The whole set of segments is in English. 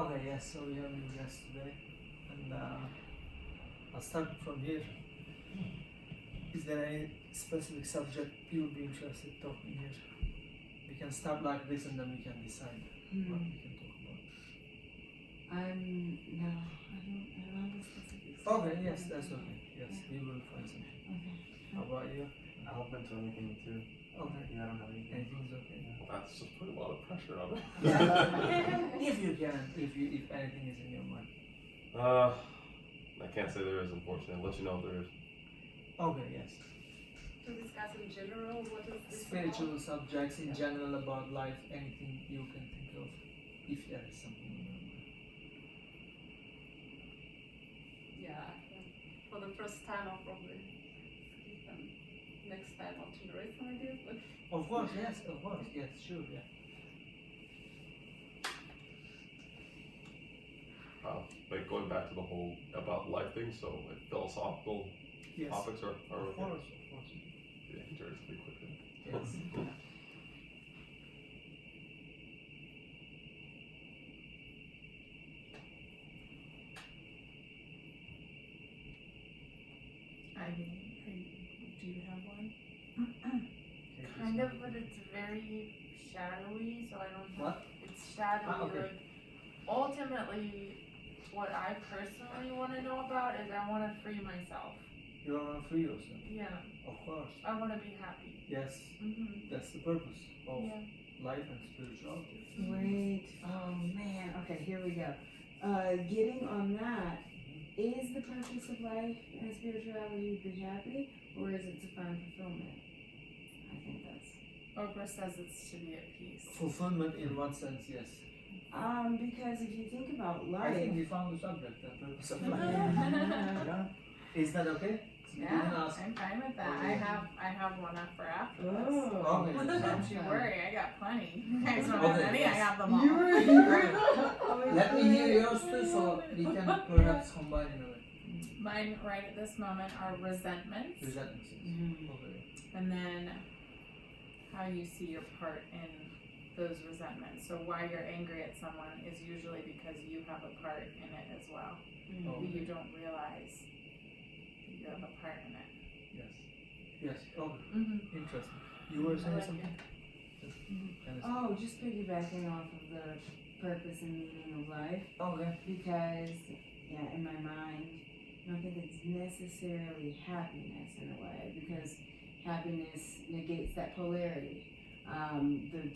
Okay, yes, so we have a guest today, and I'll start from here. Is there any specific subject you would be interested in talking here? We can start like this and then we can decide what we can talk about. I don't have a specific subject. Okay, yes, that's okay. Yes, we will find something. Okay. How about you? I'll open to anything too. Okay. Yeah, I don't have anything. Anything's okay. Well, that's just putting a lot of pressure on it. If you can, if anything is in your mind. I can't say there is, unfortunately. I'll let you know if there is. Okay, yes. To discuss in general, what is this Spiritual subjects in general about life, anything you can think of, if there is something in your mind. Yeah, for the first time I'll probably skip and next time I'll generate some ideas, but Of course, yes, sure, yeah. Like going back to the whole about life thing, so like philosophical Yes. topics are Of okay. course. Yeah, he turns pretty quickly. Yes. Do you have one? Kind of, but it's very shadowy, so I don't know. What? It's shadowy. Okay. Like, ultimately, what I personally want to know about is I want to free myself. You want to free yourself. Yeah, Of course. I want to be happy. Yes, Mm-hmm. that's the purpose of Yeah. life and spirituality. Wait. Oh man. Okay, here we go. Getting on that. Is the purpose of life and spirituality to be happy, or is it to find fulfillment? I think that's. Oprah says it's to be at peace. Fulfillment in what sense, yes. Because if you think about I life. think we found the subject, the purpose of life. Yeah. Yeah. Is that okay? You can Yeah, ask. I'm fine with that. Okay. I have one up for after this. Oh. Okay. Don't you worry, I got plenty. You guys don't Okay, have any, yes. I have them all. You were here. Oh, Let me hear yours too, so we can perhaps combine in a way. Mine right at this moment are resentments. Resentments. Mhm. Okay. And then how you see your part in those resentments. So why you're angry at someone is usually because you have a part in it as well. Oh. But you don't realize that you have a part in it. Yes. Yes. Okay. Mm-hmm. Interesting. You were saying I like something? it. Oh, just piggybacking off of the purpose and meaning of life. Okay. Because, yeah, in my mind, I don't think it's necessarily happiness in a way, because happiness negates that polarity.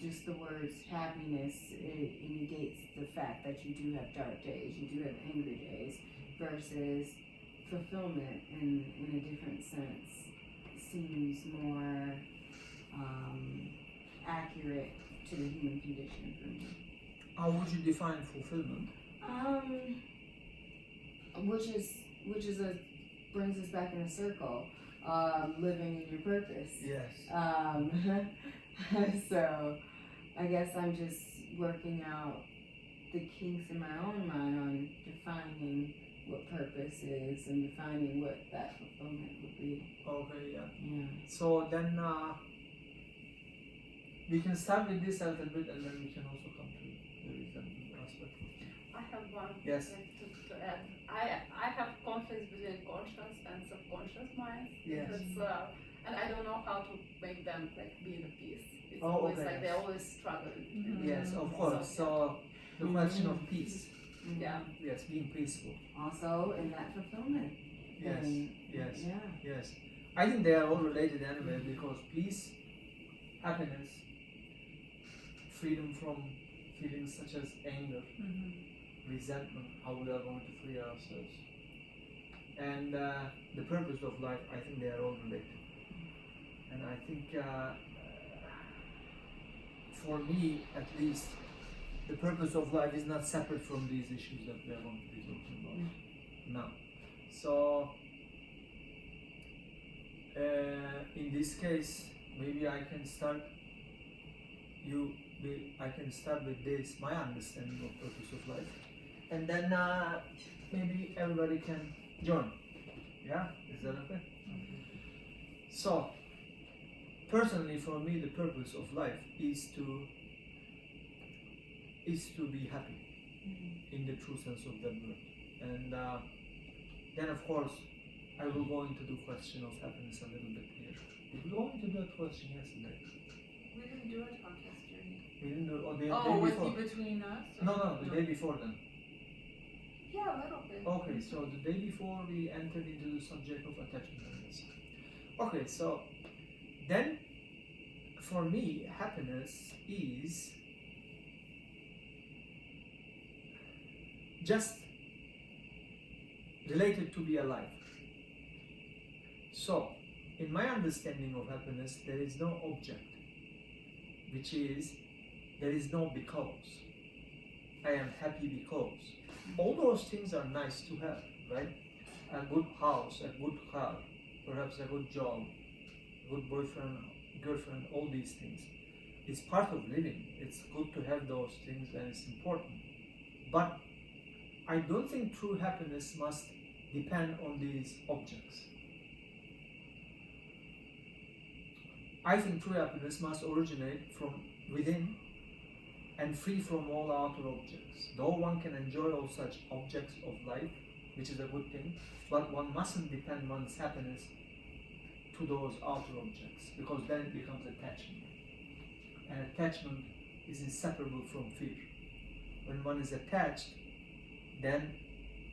Just the words happiness, it negates the fact that you do have dark days, you do have angry days, versus fulfillment in a different sense seems more accurate to the human condition for me. How would you define fulfillment? Which is brings us back in a circle. Living in your purpose. Yes. So I guess I'm just working out the kinks in my own mind on defining what purpose is and defining what that fulfillment would be. Okay, yeah. Yeah. So then we can start with this a little bit and then we can also come to the resentment aspect. I have one Yes. thing to add. I have conflicts between conscious and subconscious minds. Yes. It's, and I don't know how to make them like be in a peace. It's Oh, always okay, like they yes. always struggle. Mhm. Yes, of course. So the question of peace. Mhm. Yeah. Yes, being peaceful. Also in that fulfillment. Yes. And- Yes. Yeah. Yes. I think they are all related anyway because peace, happiness, freedom from feelings such as anger, resentment, how we are going to free ourselves. And the purpose of life, I think they are all related. And I think for me at least, the purpose of life is not separate from these issues that we are going to be talking about now. So in this case, maybe I can start I can start with this, my understanding of purpose of life, and then maybe everybody can join. Yeah, is that okay? So, personally, for me, the purpose of life is to be happy. in the true sense of that word. And then, of course, I will go into the question of happiness a little bit here. Did we go into that question yesterday? We didn't do a podcast journey. We didn't do the Oh, day with before. you between us? No, the day before then. Yeah, a little bit. Okay, so the day before we entered into the subject of attachment. Okay, so then for me, happiness is just related to be alive. So, in my understanding of happiness, there is no object, which is, there is no because. I am happy because. All those things are nice to have, right? A good house, a good car, perhaps a good job, a good boyfriend, girlfriend, all these things. It's part of living. It's good to have those things and it's important. But I don't think true happiness must depend on these objects. I think true happiness must originate from within and free from all outer objects. Though one can enjoy all such objects of life, which is a good thing, but one mustn't depend one's happiness to those outer objects, because then it becomes attachment. And attachment is inseparable from fear. When one is attached, then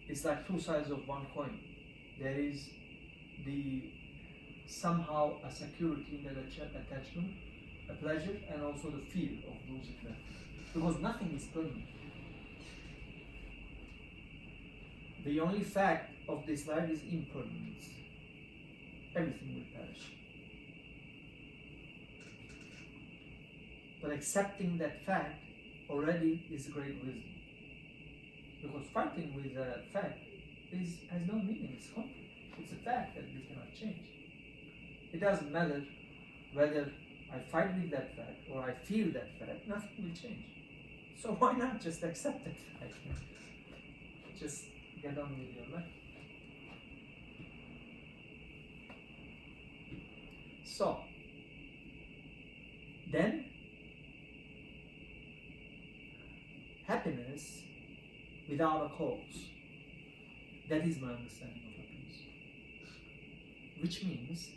it's like two sides of one coin. There is the somehow a security in that attachment, a pleasure, and also the fear of losing that. Because nothing is permanent. The only fact of this life is impermanence. Everything will perish. But accepting that fact already is great wisdom. Because fighting with that fact has no meaning, it's conflict. It's a fact that we cannot change. It doesn't matter whether I fight with that fact or I feel that fact, nothing will change. So why not just accept that fact? Just get on with your life. So, then, happiness without a cause. That is my understanding of happiness. Which means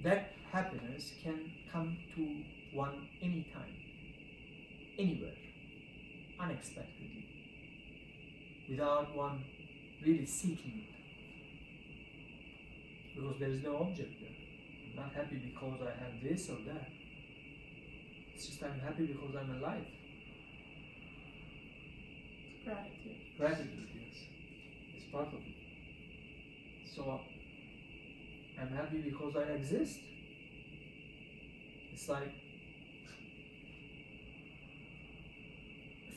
that happiness can come to one anytime, anywhere, unexpectedly, without one really seeking it. Because there is no object there. I'm not happy because I have this or that. It's just I'm happy because I'm alive. Gratitude. Gratitude, yes. It's part of it. So, I'm happy because I exist. It's like,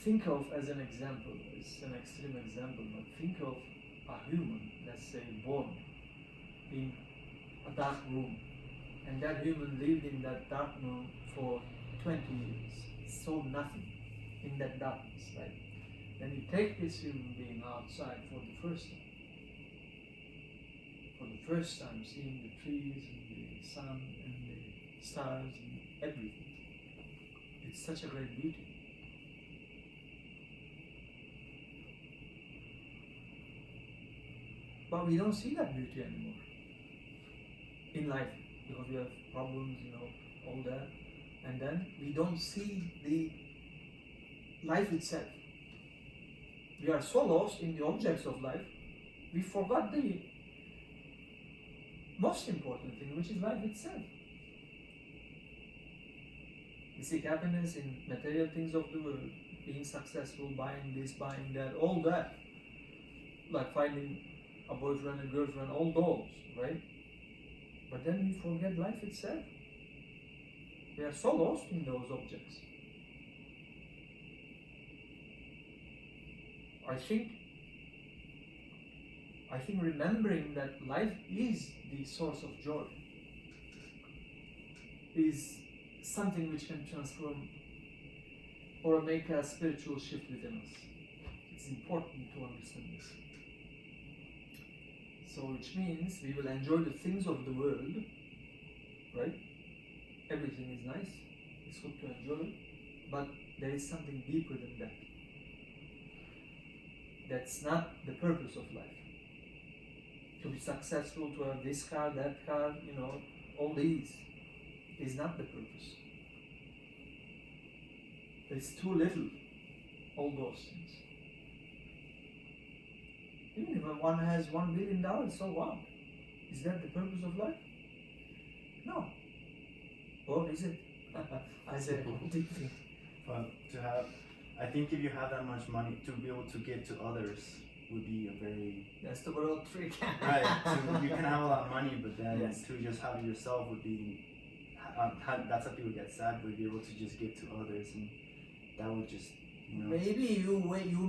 think of as an example, it's an extreme example, but think of a human, let's say, born in a dark room. And that human lived in that dark room for 20 years. Saw nothing in that darkness, right? Then you take this human being outside for the first time. For the first time, seeing the trees and the sun and the stars and everything. It's such a great beauty. But we don't see that beauty anymore in life because we have problems, all that. And then we don't see the life itself. We are so lost in the objects of life, we forgot the most important thing, which is life itself. We seek happiness in material things of the world, being successful, buying this, buying that, all that. Like finding a boyfriend and girlfriend, all those, right? But then we forget life itself. We are so lost in those objects. I think remembering that life is the source of joy is something which can transform or make a spiritual shift within us. It's important to understand this. So which means we will enjoy the things of the world, right? Everything is nice, it's good to enjoy, but there is something deeper than that. That's not the purpose of life. To be successful, to have this car, that car, all these is not the purpose. It's too little, all those things. Even if one has $1 billion, so what? Is that the purpose of life? No. Or is it? I said deeply. But I think if you have that much money, to be able to give to others would be a very That's the world trick. right. You can have a lot of money, but then Yes. to just have it yourself would be. That's how people get sad. But be able to just give to others, and that would just Maybe you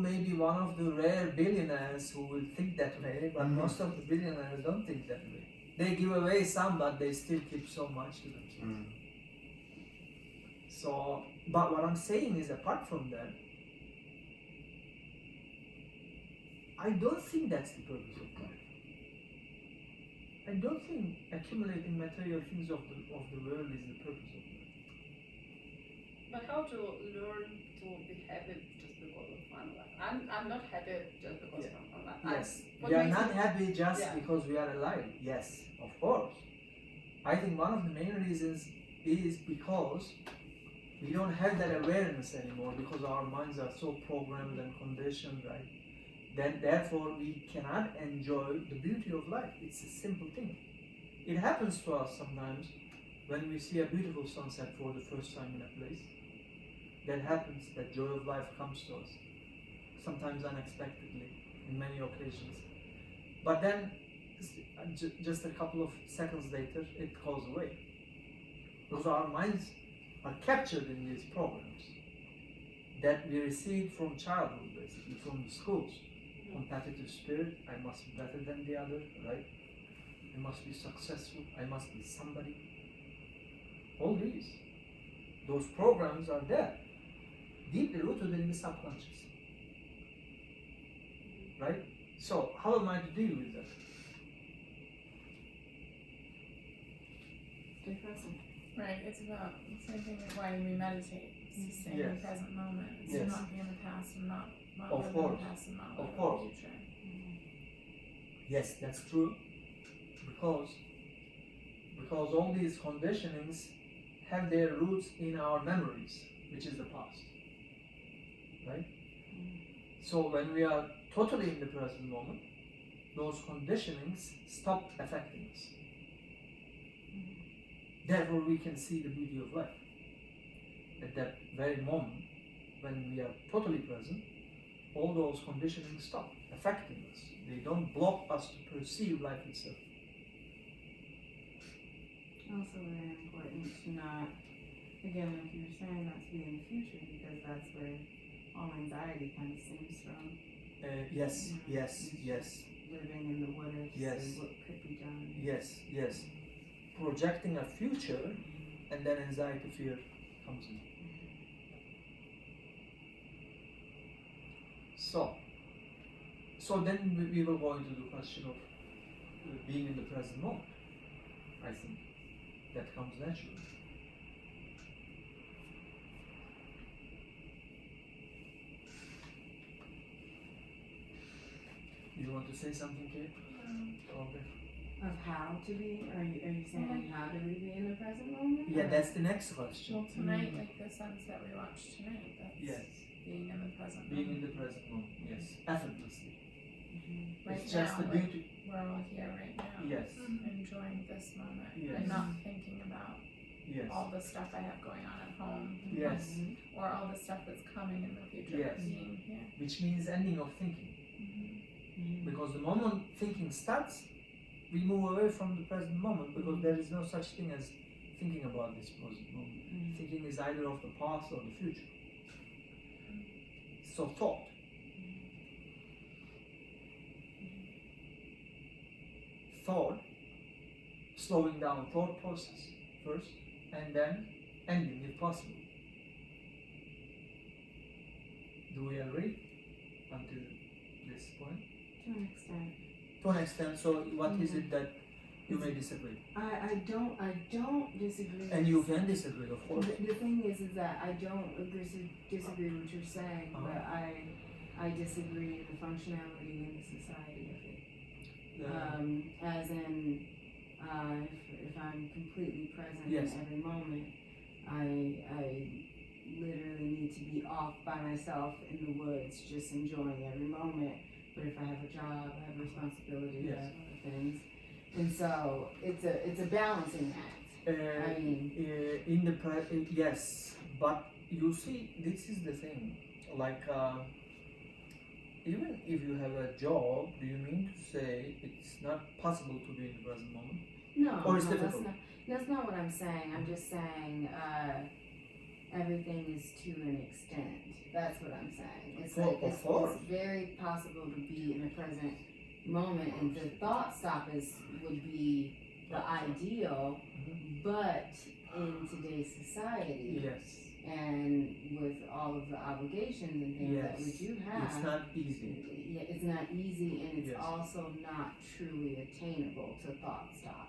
may be one of the rare billionaires who will think that way, but most of the billionaires don't think that way. They give away some, but they still keep so much to themselves. So, but what I'm saying is, apart from that, I don't think that's the purpose of life. I don't think accumulating material things of the world is the purpose of life. But how to learn to be happy just because of fun life? I'm not happy just because of fun life. Yes, What we are makes not it- happy just Yeah. because we are alive. Yes, of course. I think one of the main reasons is because we don't have that awareness anymore, because our minds are so programmed and conditioned, right? Then therefore we cannot enjoy the beauty of life. It's a simple thing. It happens to us sometimes when we see a beautiful sunset for the first time in a place. That happens, that joy of life comes to us, sometimes unexpectedly, in many occasions. But then, just a couple of seconds later, it goes away. Because our minds are captured in these programs that we received from childhood, basically, from the schools. Competitive spirit, I must be better than the other, right? I must be successful, I must be somebody. All those programs are there, deeply rooted in the subconscious. Right? So, how am I to deal with that? Stay present. Right, it's about the same thing as why we meditate. It's to stay in Yes. the present moment. It's Yes. to not be in the past and not Of live in course. the past and not Of live in course. the future. Yes, that's true. Because all these conditionings have their roots in our memories, which is the past. Right? So when we are totally in the present moment, those conditionings stop affecting us. Therefore we can see the beauty of life. At that very moment, when we are totally present, all those conditionings stop affecting us. They don't block us to perceive life itself. Also very important to not, again, like you were saying, not to be in the future, because that's where all anxiety kind of stems from. Yes. Living in the what ifs Yes. and what could be done. Yes. Projecting a future, and then anxiety, fear comes in. So then we will go into the question of being in the present moment. I think that comes naturally. You want to say something, Kate? Okay. Of how to be? Are you saying how do we be in the present moment? Yeah, or- that's the next question. Well, tonight, like the sunset we watched tonight, that's Yes, being in the present being in moment. the present moment. Yes, effortlessly. Right It's just now, the like, beauty. we're all here right now. Yes, Enjoying this moment Yes. and not thinking about yes, all the stuff I have going on at home yes. or all the stuff that's coming in the future. Yes. But being here. Which means ending of thinking. Because the moment thinking starts, we move away from the present moment, because there is no such thing as thinking about this present moment. Thinking is either of the past or the future. So thought. Thought, slowing down thought process first, and then ending if possible. Do we agree until this point? To an extent. To an extent, so what is it that You may disagree. I don't disagree. And you can disagree, of course. The thing is that I don't disagree with what you're saying, Uh-huh. but I disagree in the functionality in the society of it. As in, if I'm completely present Yes. in every moment, I literally need to be off by myself in the woods, just enjoying every moment. But if I have a job, I have responsibilities, Yes. I have other things, and so it's a balancing act. I mean, in the yes, but you see, this is the thing. Like, even if you have a job, do you mean to say it's not possible to be in the present moment? no, Or it's no, difficult? that's not what I'm saying. I'm just saying everything is to an extent. That's what I'm saying. It's Well, like of course. it's very possible to be in the present moment, and the thought stop would be the ideal, Mhm. but in today's society Yes, and with all of the obligations and things that we yes. do have, It's not easy. yeah, it's not easy, and it's Yes. also not truly attainable to thought stop.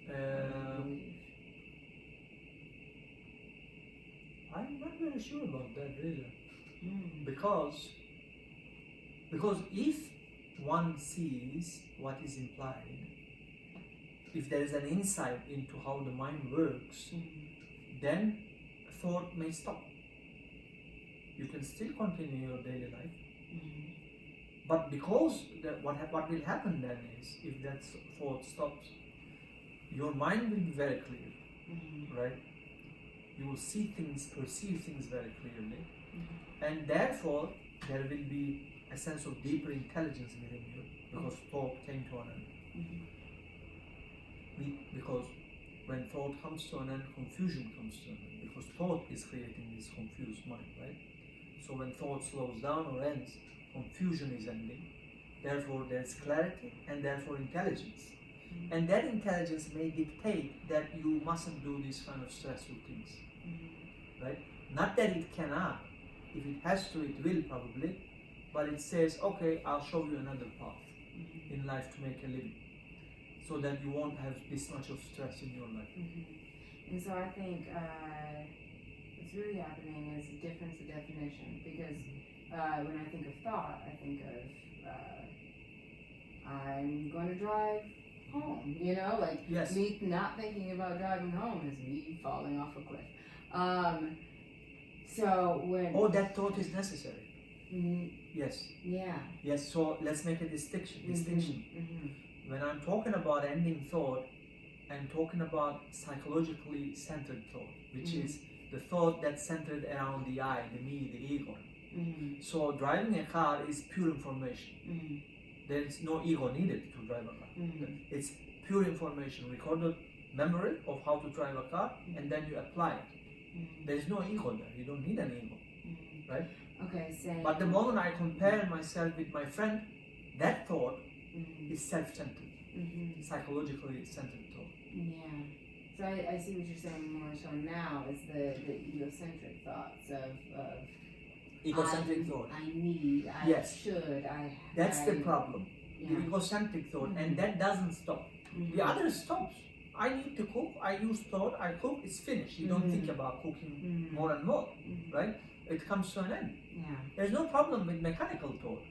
I believe. I'm not very sure about that really, Mm. because if one sees what is implied, if there is an insight into how the mind works, then thought may stop. You can still continue your daily life, but because what will happen then is, if that thought stops, your mind will be very clear, right? You will see things, perceive things very clearly, and therefore there will be a sense of deeper intelligence within you, because thought came to an end. Because when thought comes to an end, confusion comes to an end, because thought is creating this confused mind, right? So when thought slows down or ends, confusion is ending. Therefore there's clarity, and therefore intelligence. And that intelligence may dictate that you mustn't do these kind of stressful things, right? Not that it cannot. If it has to, it will probably, but it says, okay, I'll show you another path in life to make a living, so that you won't have this much of stress in your life. And so I think what's really happening is a difference of definition, because when I think of thought, I think of I'm going to drive home, like Yes. me not thinking about driving home is me falling off a cliff. So when Oh, that thought is necessary. Yes. yeah. Yes. So let's make a distinction. When I'm talking about ending thought, I'm talking about psychologically centered thought, which is the thought that's centered around the I, the me, the ego. So driving a car is pure information. There is no ego needed to drive a car. It's pure information, recorded memory of how to drive a car, and then you apply it. There is no ego there. You don't need an ego, right? Okay, same. But the moment I compare myself with my friend, that thought is self-centered, psychologically centered thought. Yeah. So I see what you're saying more so now is the egocentric thoughts of Egocentric thought. I need, I Yes. should, That's the problem. Yeah. The egocentric thought, and that doesn't stop. The other stops. I need to cook. I use thought. I cook. It's finished. You don't think about cooking more and more, right? It comes to an end. Yeah. There's no problem with mechanical thought,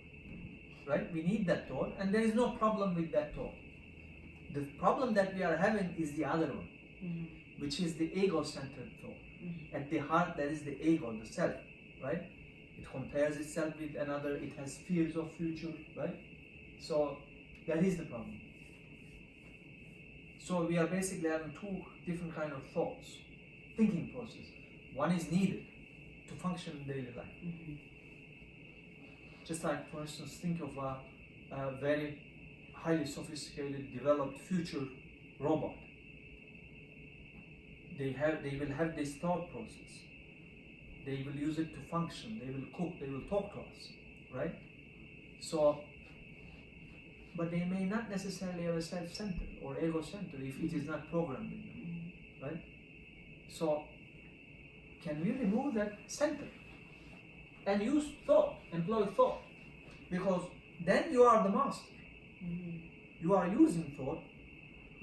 right? We need that thought, and there is no problem with that thought. The problem that we are having is the other one, which is the ego-centered thought. At the heart, there is the ego, the self, right? It compares itself with another. It has fears of future, right? So that is the problem. So we are basically having two different kind of thoughts, thinking process. One is needed to function in daily life. Just like, for instance, think of a very highly sophisticated, developed future robot. They will have this thought process. They will use it to function. They will cook. They will talk to us, right? So, but they may not necessarily have a self-centered or ego-centered if it is not programmed in them, right? So, can we remove that center and use thought, employ thought? Because then you are the master. You are using thought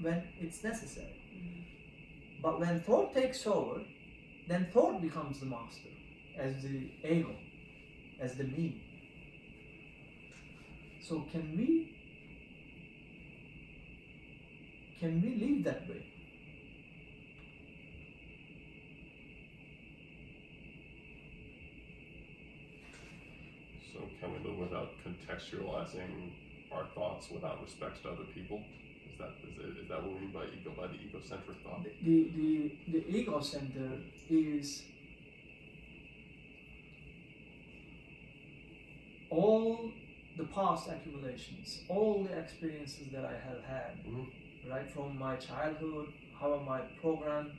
when it's necessary. But when thought takes over, then thought becomes the master, as the ego, as the me. So can we live that way? So can we live without contextualizing our thoughts without respect to other people? Is that what we mean by the egocentric thought? The ego center is all the past accumulations, all the experiences that I have had, right from my childhood, how am I programmed,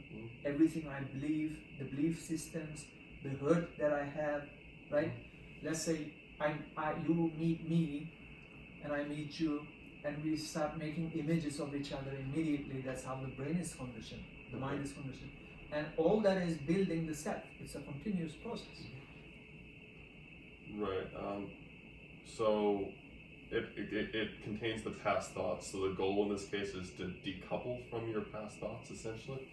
everything I believe, the belief systems, the hurt that I have, right? Let's say you meet me and I meet you, and we start making images of each other immediately. That's how the brain is conditioned, the mind is conditioned, and all that is building the self. It's a continuous process. Right. So it contains the past thoughts. So the goal in this case is to decouple from your past thoughts, essentially.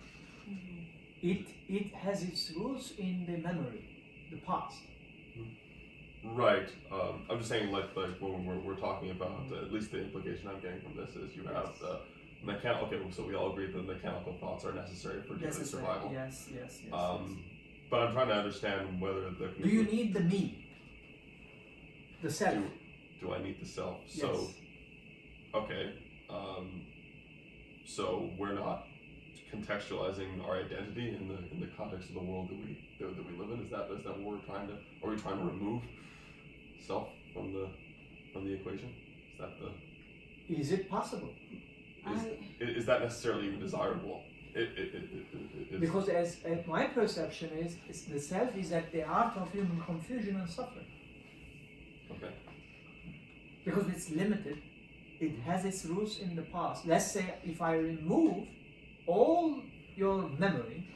It has its roots in the memory, the past. Right. I'm just saying, like when we're talking about, at least the implication I'm getting from this is you have the mechanical. Okay, so we all agree that the mechanical thoughts are necessary for daily survival. Yes. But I'm trying to understand whether the. Do you need the me? The self. Do I need the self? Yes. So, okay. So we're not contextualizing our identity in the context of the world that we live in. Is that what we're trying to? Are we trying to remove self from the equation? Is that the? Is it possible? Is that necessarily even desirable? Because as my perception is the self is at the heart of human confusion and suffering. Okay. Because it's limited, it has its roots in the past. Let's say if I remove all your memory,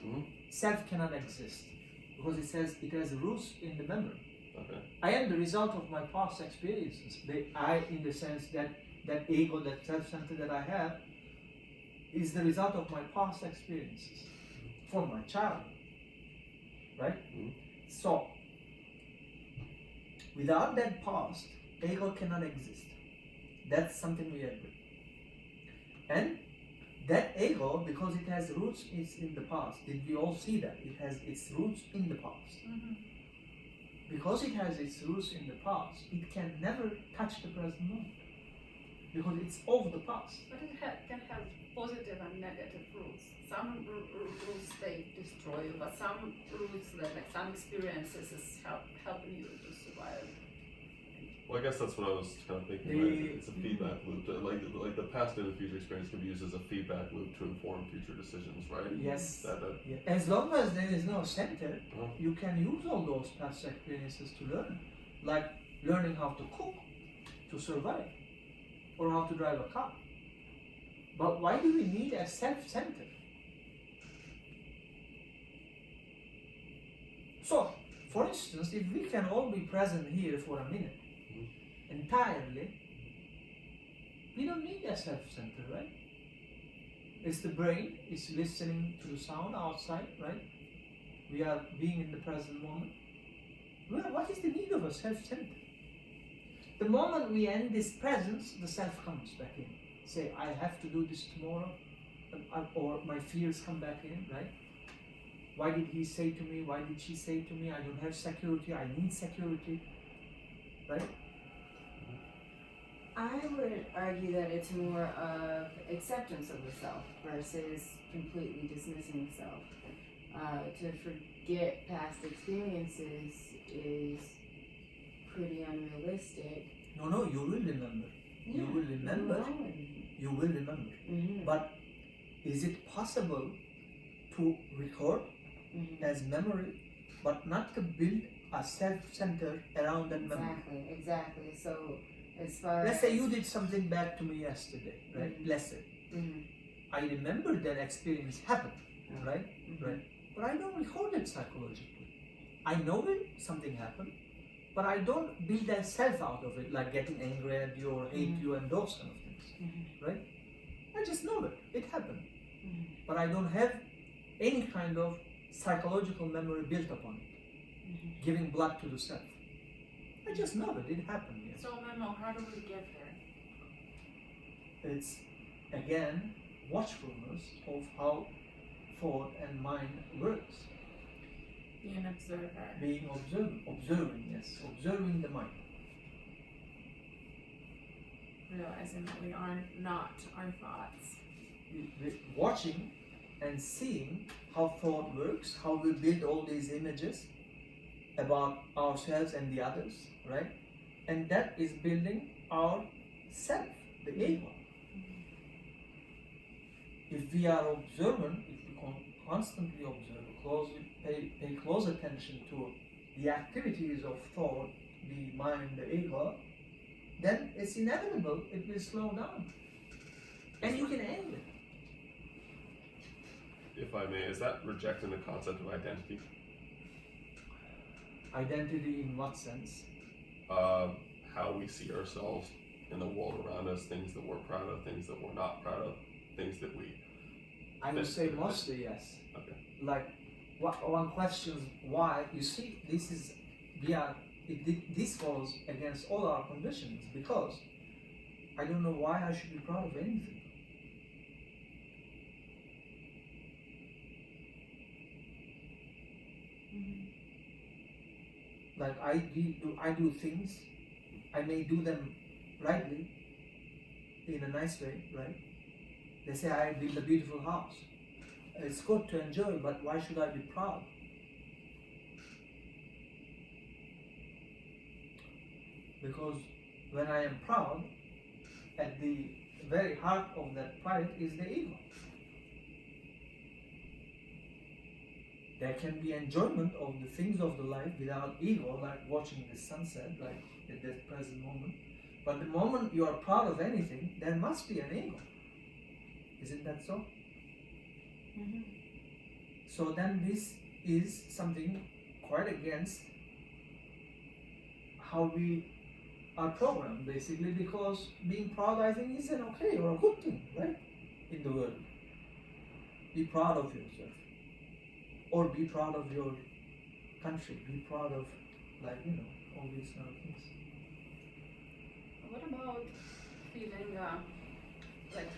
self cannot exist because it has roots in the memory. Okay. I am the result of my past experiences. I, in the sense that ego, that self-center that I have, is the result of my past experiences from my childhood, right? So, without that past, ego cannot exist. That's something we agree. And that ego, because it has roots, is in the past. Did we all see that? It has its roots in the past. Because it has its roots in the past, it can never touch the present moment. Because it's of the past. But it can have positive and negative roots. Some roots they destroy you, but some roots that, like some experiences, is helping you to survive. Well, I guess that's what I was kind of thinking. Right? It's a feedback loop. Like the past and the future experience can be used as a feedback loop to inform future decisions, right? Yes. Yeah. As long as there is no center, you can use all those past experiences to learn. Like learning how to cook, to survive, or how to drive a car. But why do we need a self-center? So, for instance, if we can all be present here for a minute, entirely, we don't need a self-center, right? It's the brain, it's listening to the sound outside, right? We are being in the present moment. Well, what is the need of a self-center? The moment we end this presence, the self comes back in. Say, I have to do this tomorrow, or my fears come back in, right? Why did he say to me, why did she say to me, I don't have security, I need security, right? I would argue that it's more of acceptance of the self versus completely dismissing the self. To forget past experiences is pretty unrealistic. No, you will remember. Yeah, You will remember. You will remember. But is it possible to record as memory, but not to build a self-center around that memory? Exactly. So as far Let's say you did something bad to me yesterday, right? Let's say. I remember that experience happened, right? Right. But I don't record it psychologically. I know it, something happened, but I don't build a self out of it, like getting angry at you or hate you and those kind of things, right? I just know it. It happened. Mhm. But I don't have any kind of psychological memory built upon it. Mhm. Giving blood to the self. I just know it. It happened. Yes. So Memo, how do we get there? It's again watchfulness of how thought and mind works. Be an observer. Being observing, yes, observing the mind. Realizing that we are not our thoughts. Watching and seeing how thought works, how we build all these images about ourselves and the others, right? And that is building our self, the ego. If we are observant, if we constantly observe, pay close attention to the activities of thought, the mind, the ego, then it's inevitable, it will slow down. And you can end it. If I may, is that rejecting the concept of identity? Identity in what sense? How we see ourselves in the world around us, things that we're proud of, things that we're not proud of, things that we. I would say mostly yes. Okay. Like, one questions why. You see, this goes against all our conditions, because I don't know why I should be proud of anything. Like I do things, I may do them rightly, in a nice way, right? They say I built a beautiful house. It's good to enjoy, but why should I be proud? Because when I am proud, at the very heart of that pride is the ego. There can be enjoyment of the things of the life without ego, like watching the sunset, like at that present moment. But the moment you are proud of anything, there must be an ego. Isn't that so? Mhm. So then this is something quite against how we are programmed, basically, because being proud, I think, is an okay or a good thing, right? In the world. Be proud of yourself. Or be proud of your country. Be proud of, like, all these kind of things. What about feeling like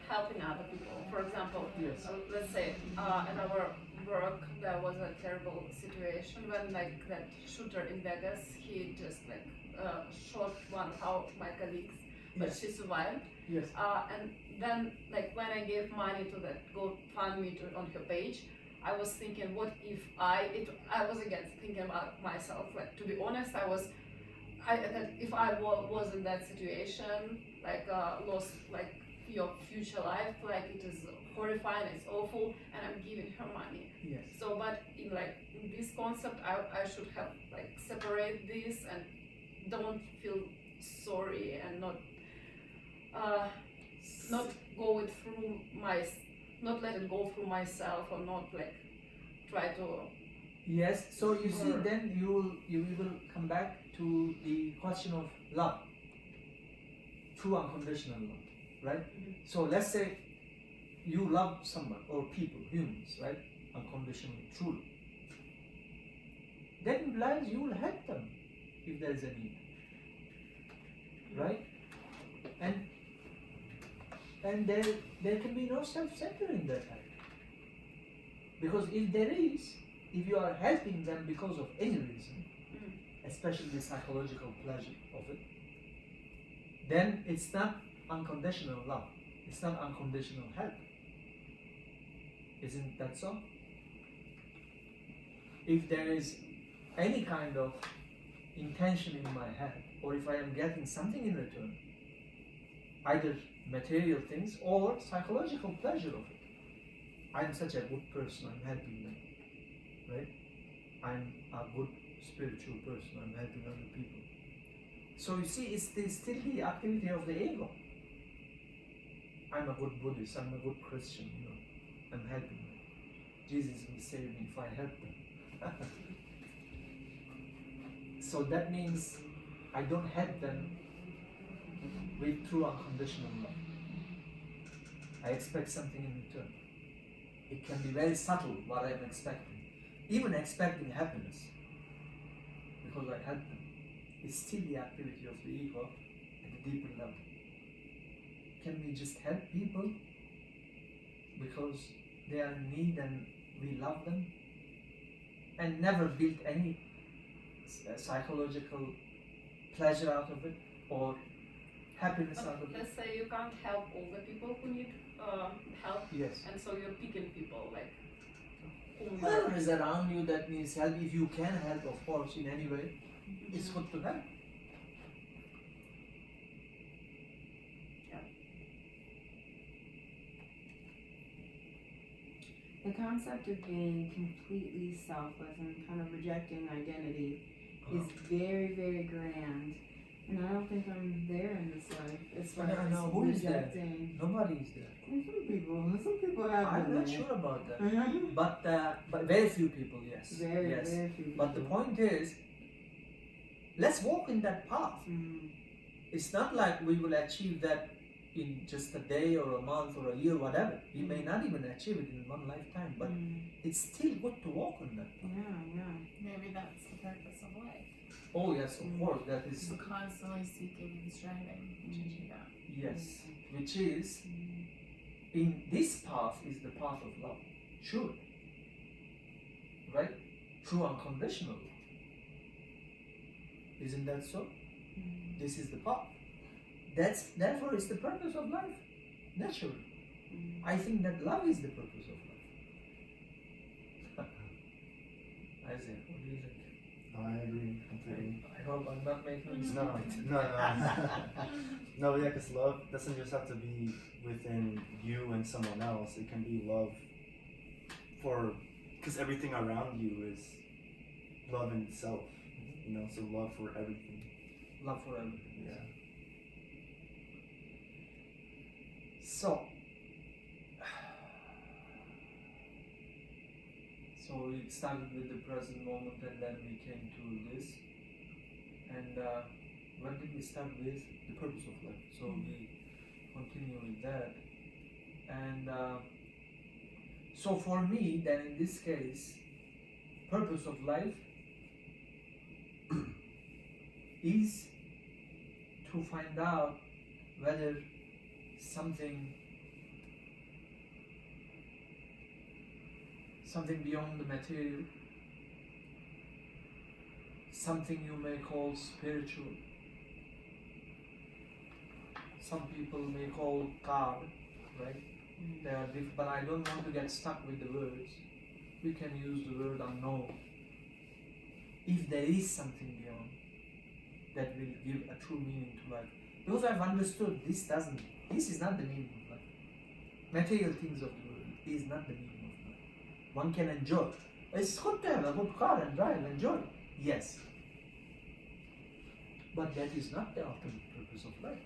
helping other people? For example, Yes. let's say at our work there was a terrible situation when like that shooter in Vegas, he just like shot one of my colleagues, but Yes. she survived. Yes. And then like when I gave money to that GoFundMe on her page, I was thinking, what if I was again thinking about myself. Like, to be honest, that if I was in that situation, like lost like your future life, like it is horrifying, it's awful, and I'm giving her money. Yes. So, but in this concept, I should have like separate this and don't feel sorry and not go it through not let it go through myself, or not like try to. Yes, so you see, Or- then you will come back to the question of love, true unconditional love, right? Mhm. So let's say you love someone or people, humans, right? Unconditionally, truly. That implies you will help them if there is a need, right? And there can be no self-center in that act. Because if you are helping them because of any reason, especially the psychological pleasure of it, then it's not unconditional love. It's not unconditional help. Isn't that so? If there is any kind of intention in my head, or if I am getting something in return, either material things or psychological pleasure of it, I'm such a good person, I'm helping them, right? I'm a good spiritual person, I'm helping other people. So you see, it's still the activity of the ego. I'm a good Buddhist, I'm a good Christian, I'm helping them. Jesus will save me if I help them. So that means I don't help them with true unconditional love. I expect something in return. It can be very subtle what I'm expecting. Even expecting happiness, because I help them, is still the activity of the ego at a deeper level. Can we just help people because they are in need and we love them, and never build any psychological pleasure out of it or happiness out of it? Let's say you can't help all the people who need help, Yes. and so you're picking people like whom Whoever is around you that needs help, if you can help, of course, in any way, it's good to help. The concept of being completely selfless and kind of rejecting identity is very, very grand. And I don't think I'm there in this life as far as No, who is there? rejecting. Nobody is there. Some people have I'm been not there. sure about that. But very few people, yes. Very, yes. very few people. But the point is, let's walk in that path. It's not like we will achieve that in just a day or a month or a year, whatever. We may not even achieve it in one lifetime, but it's still good to walk on that path. Yeah. Maybe that's the purpose of life. Oh yes, of course, that is, So constantly seeking and striving to achieve that. yes, which is, in this path is the path of love, sure, right? True unconditional love. Isn't that so? This is the path. Therefore it's the purpose of life, naturally. I think that love is the purpose of life. Isaiah, what do you think? I agree completely. I hope I'm not making mistakes. No, yeah, because love doesn't just have to be within you and someone else. It can be love because everything around you is love in itself. You know, so love for everything. Love for everything. Yeah. So we started with the present moment and then we came to this. And when did we start with the purpose of life? So we continue with that. And so for me, then in this case, purpose of life is to find out whether something beyond the material, something you may call spiritual, some people may call God, right? They are different, but I don't want to get stuck with the words. We can use the word unknown. If there is something beyond that will give a true meaning to life. Because I've understood this is not the meaning of life. Material things of the world is not the meaning of life. One can enjoy. It's good to have a good car and drive, enjoy. Yes. But that is not the ultimate purpose of life.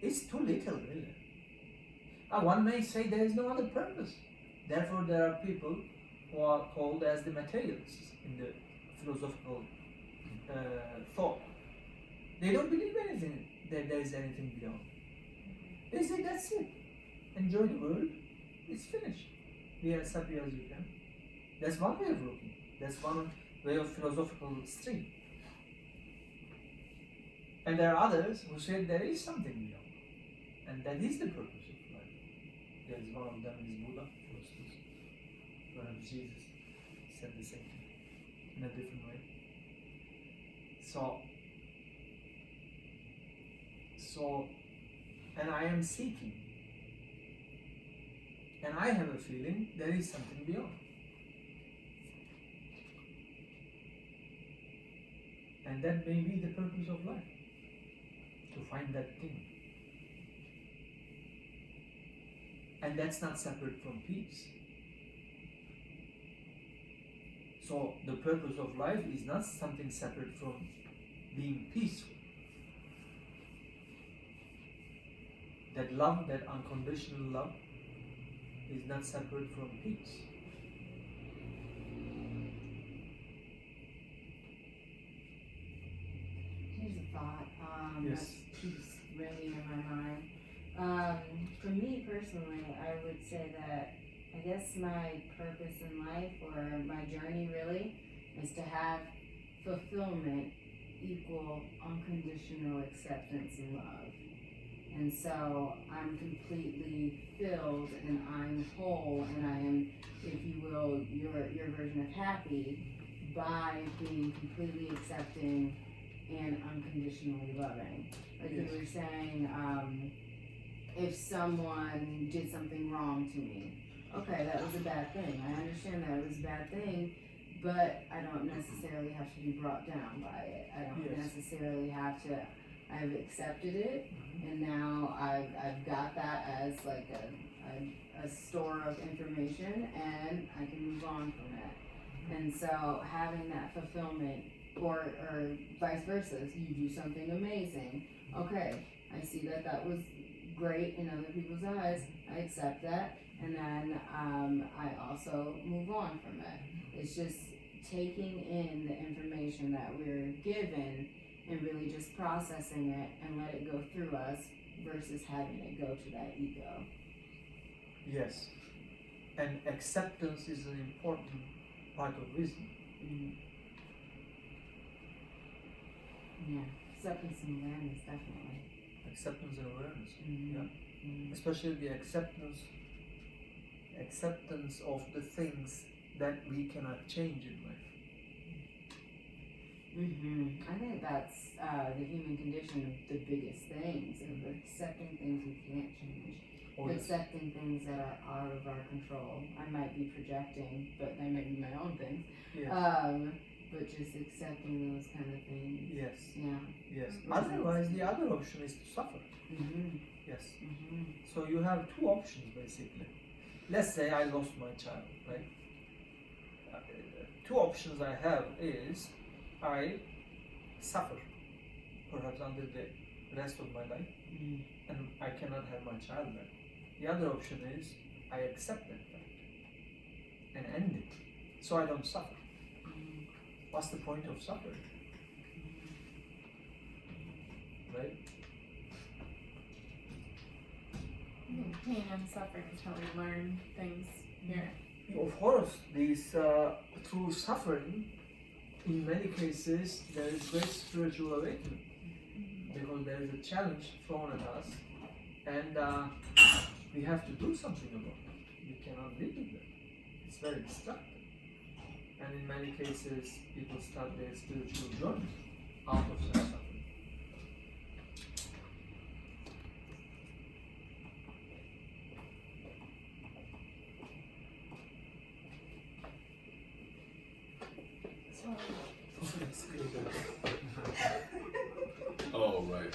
It's too little, really. One may say there is no other purpose. Therefore, there are people who are called as the materialists in the philosophical thought. They don't believe anything that there is anything beyond. They say that's it. Enjoy the world. It's finished. Be as happy as you can. That's one way of looking. That's one way of philosophical stream. And there are others who say there is something beyond. And that is the purpose of life. There is one of them is Buddha, for instance. One of Jesus said the same thing in a different way. So, and I am seeking. And I have a feeling there is something beyond. And that may be the purpose of life. To find that thing. And that's not separate from peace. So the purpose of life is not something separate from being peaceful. That love, that unconditional love, is not separate from peace. Here's a thought. Yes. That's peace. ringing in my mind. For me personally, I would say that I guess my purpose in life or my journey really is to have fulfillment equal unconditional acceptance and love. And so I'm completely filled and I'm whole and I am, if you will, your version of happy by being completely accepting and unconditionally loving. Like Yes. you were saying, if someone did something wrong to me, okay, that was a bad thing. I understand that it was a bad thing, but I don't necessarily have to be brought down by it. I don't Yes. necessarily have to. I've accepted it, and now I've got that as like a store of information, and I can move on from it. And so having that fulfillment, or vice versa, if you do something amazing, okay, I see that was great in other people's eyes. I accept that, and then I also move on from it. It's just taking in the information that we're given and really just processing it and let it go through us versus having it go to that ego. Yes. And acceptance is an important part of wisdom. Yeah, acceptance and awareness, definitely. Acceptance and awareness. Yeah. Especially the acceptance of the things that we cannot change in life. I think that's the human condition of the biggest things, of accepting things we can't change, accepting things that are out of our control. I might be projecting, but they may be my own things. Yes. But just accepting those kind of things. Yes. Yeah. Yes. Otherwise, the other option is to suffer. Yes. So you have two options basically. Let's say I lost my child, right? Two options I have is I suffer, perhaps until the rest of my life, and I cannot have my child back. The other option is I accept that fact and end it, so I don't suffer. What's the point of suffering? Right? Pain and suffering is how we learn things here. Of course, these through suffering, in many cases, there is great spiritual awakening because there is a challenge thrown at us, and we have to do something about it. We cannot live with it. It's very destructive. And in many cases, people start their spiritual journey out of such suffering. Oh, right.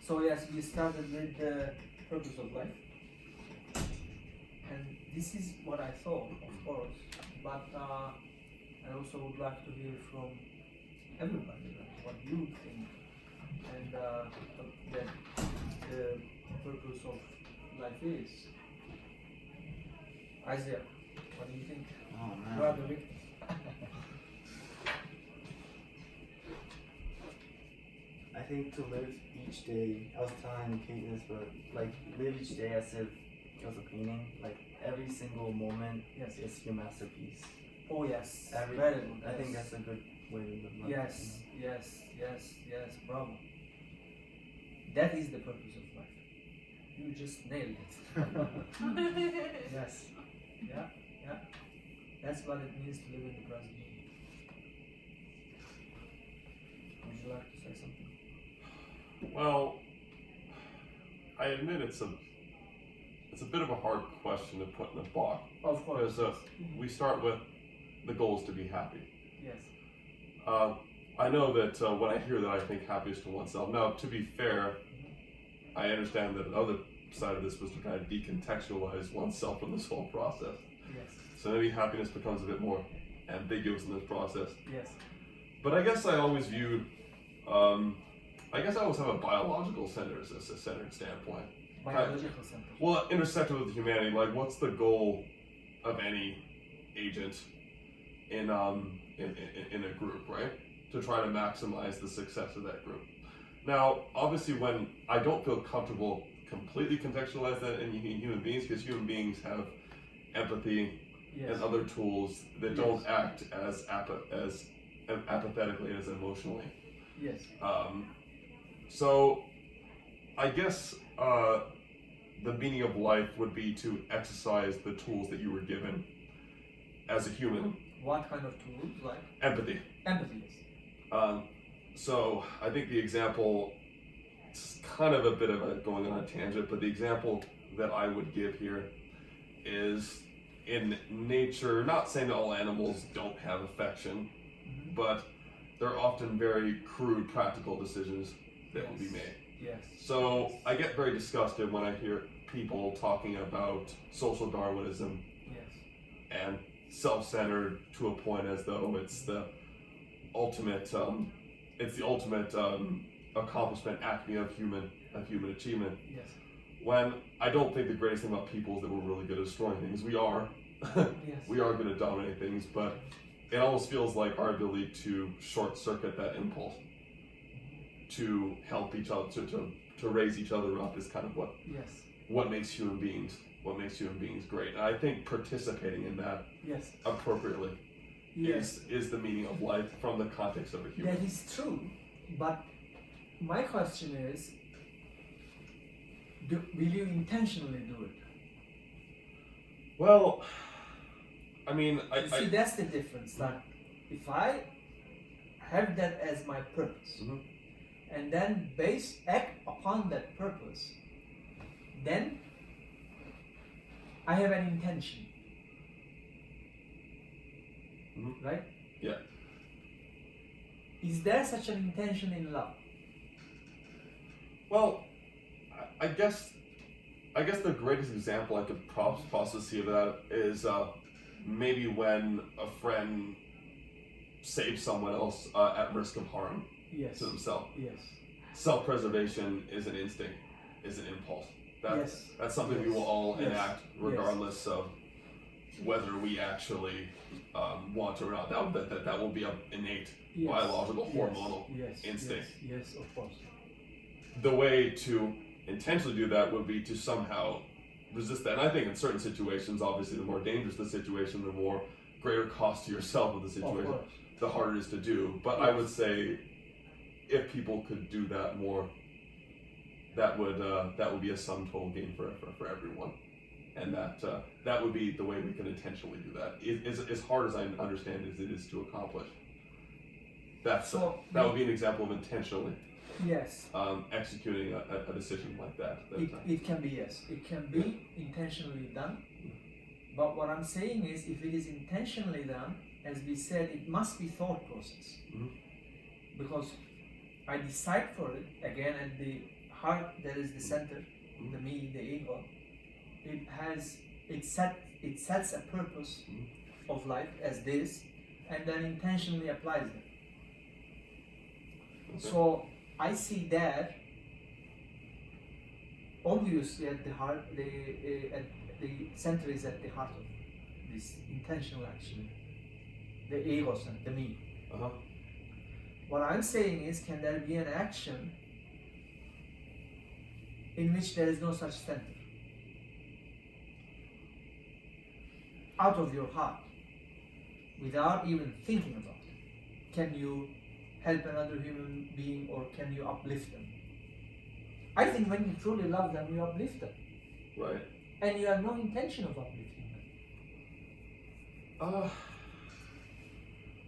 So yes, we started with the purpose of life, and this is what I thought, of course, but I also would like to hear from everybody what you think, and that the purpose of life is. Isaiah, what do you think? Oh man. Brother Vic? I think to live each day, I was telling Kate this, but like live each day as if it was a painting. Like every single moment Yes. is your masterpiece. Oh yes, Every, very good. I think Yes. that's a good way to live life. Yes, bravo. That is the purpose of life. You just nailed it. Yes, yeah. That's what it means to live in the present moment. Would you like to say something? Well, I admit it's a bit of a hard question to put in a box. Of course. Because we start with the goal is to be happy. Yes. I know that when I hear that, I think happiest to oneself. Now, to be fair, I understand that another side of this was to kind of decontextualize oneself in this whole process. Yes. So maybe happiness becomes a bit more ambiguous in this process. Yes. But I guess I always viewed, I guess I always have a biological centered Biological center. Well, intersected with humanity, like what's the goal of any agent in a group, right? To try to maximize the success of that group. Now, obviously, when I don't feel comfortable completely contextualize that in human beings, because human beings have empathy Yes. and other tools that don't act as apathetically as emotionally. Yes. So, I guess the meaning of life would be to exercise the tools that you were given as a human. What kind of tools? Like Empathy. empathy. Yes. So I think the example, it's kind of a bit of a going on a tangent, but the example that I would give here is in nature, not saying that all animals don't have affection, Mhm. but they're often very crude, practical decisions that will be Yes. made. Yes. So I get very disgusted when I hear people talking about social Darwinism Yes. and self-centered to a point as though it's the ultimate accomplishment, acme of human achievement. Yes. When I don't think the greatest thing about people is that we're really good at destroying things. We are. Yes. We are good at dominating things, but it almost feels like our ability to short circuit that impulse to help each other, to raise each other up is kind of Yes. what makes human beings great. And I think participating in that Yes. appropriately Yes. is the meaning of life from the context of a human. That is true, but my question is, will you intentionally do it? Well, I mean, See, that's the difference. Like, if I have that as my purpose, Mhm. and then act upon that purpose, then I have an intention. Mhm. Right? Yeah. Is there such an intention in love? Well, I guess the greatest example I could possibly see of that is maybe when a friend saves someone else at risk of harm Yes. to themselves. Yes. Self-preservation is an instinct, is an impulse. Yes. That's something we Yes. will all Yes. enact regardless of whether we actually want or not. That will be an innate Yes. biological, Yes. hormonal Yes. instinct. Yes, of course. The way to intentionally do that would be to somehow resist that. And I think in certain situations, obviously, the more dangerous the situation, the more greater cost to yourself of the Of situation, course. the harder it is to do. But I would say, if people could do that more, that would be a sum total gain for everyone, and that would be the way we can intentionally do that. As hard as I understand as it is to accomplish. That would be an example of intentionally Yes. executing a decision like that. It can be, yes. It can be intentionally done. But what I'm saying is, if it is intentionally done, as we said, it must be thought process. Mhm. Because I decide for it, again, at the heart, there is the center, the me, the ego. It sets a purpose of life as this, and then intentionally applies it. Okay. So I see that obviously at the heart, the center is at the heart of this intentional action, the ego center, the me. Uh-huh. What I'm saying is, can there be an action in which there is no such center? Out of your heart, without even thinking about it, can you help another human being, or can you uplift them? I think when you truly love them, you uplift them. Right. And you have no intention of uplifting them.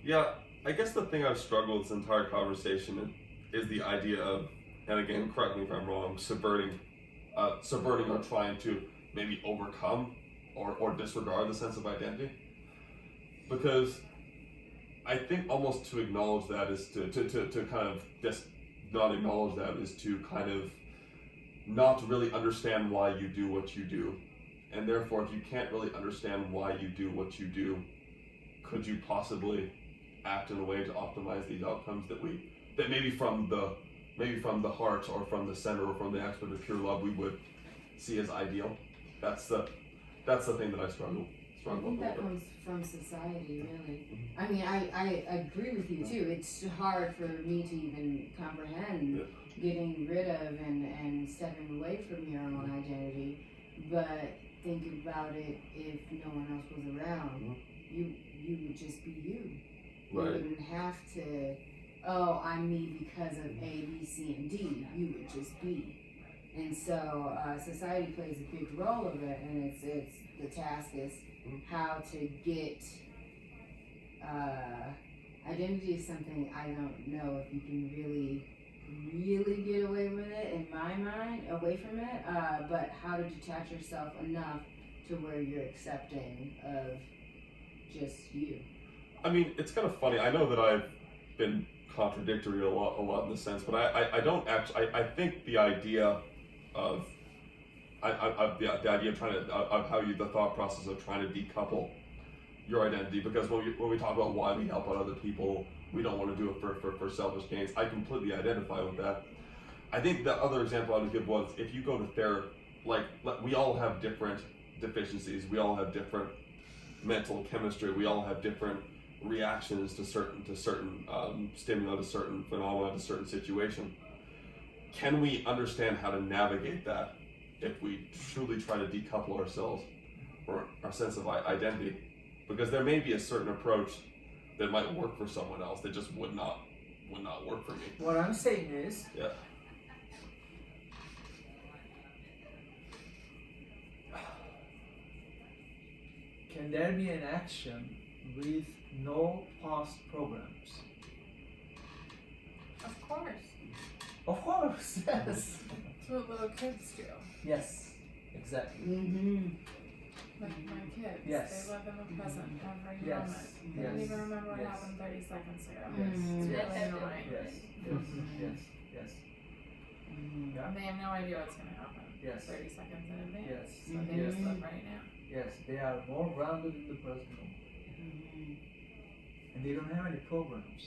Yeah, I guess the thing I've struggled with this entire conversation is the idea of, and again, correct me if I'm wrong, subverting or trying to maybe overcome or disregard the sense of identity. Because I think almost to acknowledge that is to kind of just not acknowledge that is to kind of not really understand why you do what you do. And therefore, if you can't really understand why you do what you do, could you possibly act in a way to optimize these outcomes that maybe from the heart or from the center or from the aspect of pure love we would see as ideal? That's the thing that I struggle strong think book. that comes from society, really. I mean, I agree with you too. It's hard for me to even comprehend getting rid of and stepping away from your own identity. But think about it, if no one else was around, you would just be you. Right. You wouldn't have to, oh, I'm me because of A, B, C, and D. You would just be. And so society plays a big role of it, and it's the task is how to get identity is something I don't know if you can really get away with it in my mind, away from it, but how to detach yourself enough to where you're accepting of just you. I mean, it's kind of funny. I know that I've been contradictory a lot in the sense, but I don't actually. I think the idea of the idea of trying to of how the thought process of trying to decouple your identity, because when we talk about why we help out other people, we don't want to do it for selfish gains. I completely identify with that. I think the other example I would give was if you go to therapy, like we all have different deficiencies, we all have different mental chemistry, we all have different reactions to certain stimuli, to certain phenomena, to certain situation. Can we understand how to navigate that if we truly try to decouple ourselves or our sense of identity? Because there may be a certain approach that might work for someone else that just would not work for me. What I'm saying is, can there be an action with no past programs? Of course. Of course, yes. That's what little kids do. Yes, exactly. Mm-hmm. Like my kids. Yes. They live in the present every Yes. moment. They don't Yes. even remember what Yes. happened 30 seconds ago. Yes. It's Yes. really annoying. Yes. Yes. Yeah. And they have no idea what's going to happen Yes. 30 seconds in advance. Yes. So they just live right now. Yes. They are more grounded in the present moment, and they don't have any programs.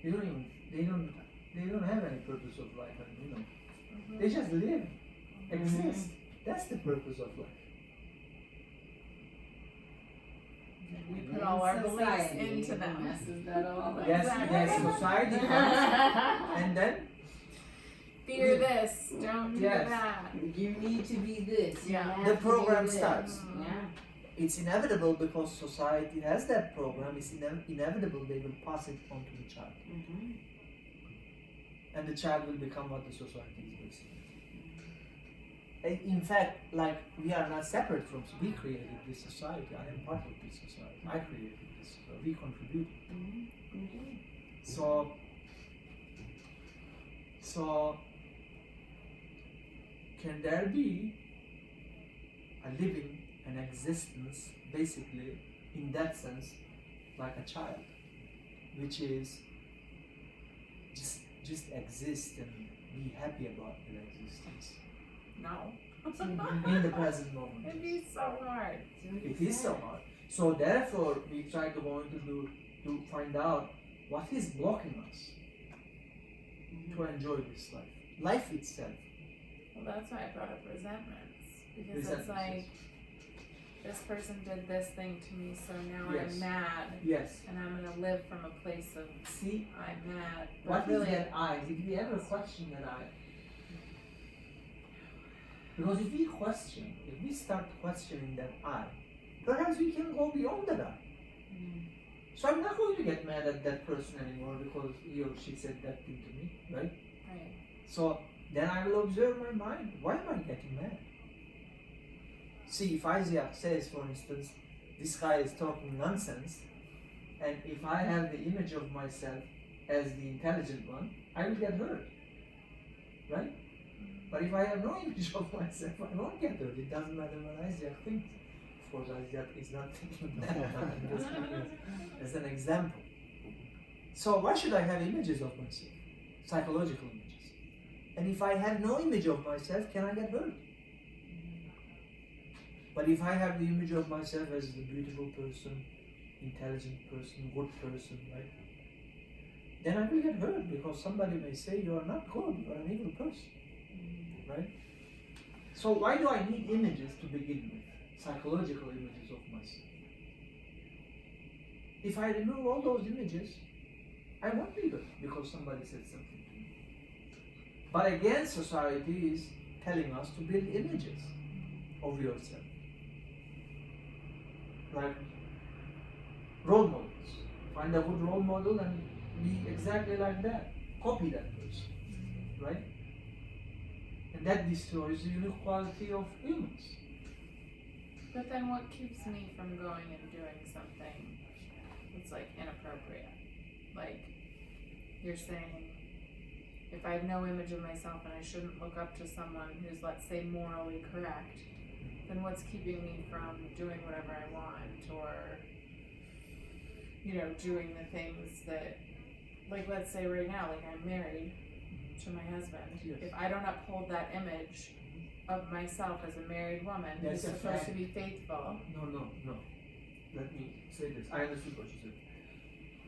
They don't have any purpose of life. And they just live, exist. That's the purpose of life. We put all our beliefs Society into them. messes that all up. Yes, Exactly. yes, society comes, and then Fear this, don't do Yes. that. You need to be this. You Yeah. have the to program be this. starts. Yeah. It's inevitable because society has that program. It's inevitable they will pass it on to the child, and the child will become what the society is basically. In fact, like we are not separate from. We created this society. I am part of this society. I created this. We contributed. So can there be a living, an existence, basically, in that sense, like a child, which is just exist and be happy about their existence No. in the present moment? It'd be so hard. It is so hard. So therefore, we try to go into to find out what is blocking us to enjoy this life. Life itself. Well, that's why I brought up resentments. Because it's Resentments, like, this person did this thing to me, so now Yes. I'm mad. Yes. And I'm going to live from a place of, See, I'm mad. But what is really, that I? Did we ever question that I? Because if we start questioning that I, perhaps we can go beyond that I. So I'm not going to get mad at that person anymore because he or she said that thing to me, right? Right. So then I will observe my mind. Why am I getting mad? See, if Isaac says, for instance, this guy is talking nonsense, and if I have the image of myself as the intelligent one, I will get hurt, right? But if I have no image of myself, I won't get hurt. It doesn't matter what Isaac thinks. Of course, Isaac is not thinking that. I'm just giving it as an example. So why should I have images of myself? Psychological images. And if I have no image of myself, can I get hurt? But if I have the image of myself as the beautiful person, intelligent person, good person, right? Then I will get hurt because somebody may say you are not good, you are an evil person, right? So why do I need images to begin with? psychological images of myself. If I remove all those images, I won't be good because somebody said something to me. But again, society is telling us to build images of yourself. Like role models. Find a good role model and be exactly like that. Copy that person. Right? And that destroys the unique quality of humans. But then what keeps me from going and doing something that's like inappropriate? Like, you're saying, if I have no image of myself and I shouldn't look up to someone who's, let's say, morally correct, then what's keeping me from doing whatever I want, or, you know, doing the things that, like, let's say right now, like, I'm married to my husband. Yes. If I don't uphold that image of myself as a married woman who's That's a supposed fact. to be faithful. No. Let me say this. I understood what you said.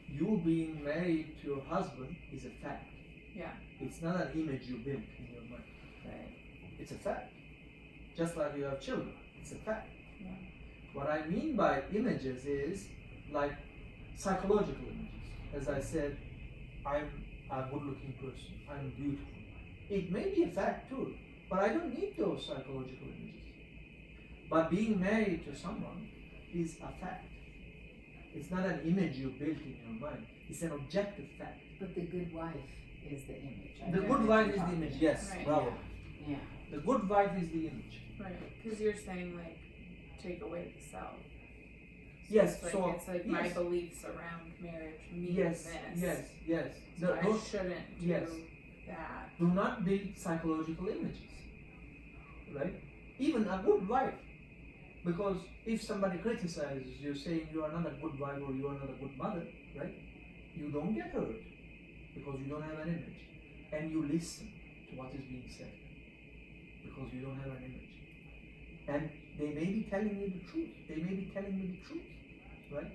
You being married to your husband is a fact. Yeah. It's not an image you build in your mind. Right. It's a fact. Just like you have children. It's a fact. Yeah. What I mean by images is like psychological images. As I said, I'm a good looking person. I'm beautiful. It may be a fact too, but I don't need those psychological images. But being married to someone is a fact. It's not an image you built in your mind. It's an objective fact. But the good wife is the image. I The know good that wife you're is the talking image, about. yes, Right. bravo. Yeah. The good wife is the image. Right. Because you're saying, like, take away the self. Yes, It's like, so it's like my yes. beliefs around marriage mean Yes, this. yes. So I Don't- shouldn't do yes. that. Do not build psychological images, right? Even a good wife, because if somebody criticizes you saying you are not a good wife or you are not a good mother, right? You don't get hurt because you don't have an image, and you listen to what is being said because you don't have an image, and they may be telling you the truth. They may be telling me the truth, right?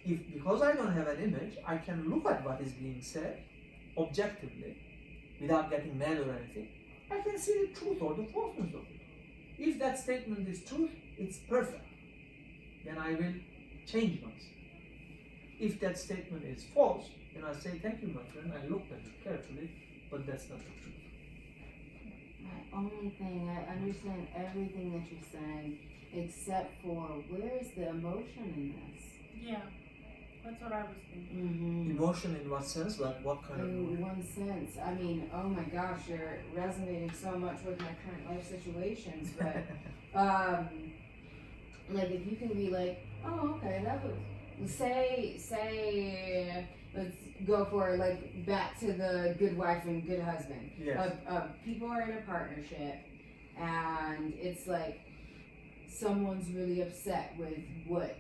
If because I don't have an image, I can look at what is being said objectively, without getting mad or anything. I can see the truth or the falseness of it. If that statement is truth, it's perfect. Then I will change myself. If that statement is false, then I say, thank you, my friend, I looked at it carefully, but that's not the truth. My only thing, I understand everything that you're saying, except for where is the emotion in this? Yeah. That's what I was thinking. Mm-hmm. Emotion in what sense? Like what kind of In emotion? one sense, I mean, oh my gosh, you're resonating so much with my current life situations, but like if you can be like, oh, okay, that was say, let's go for like back to the good wife and good husband. Yes. People are in a partnership, and it's like someone's really upset with what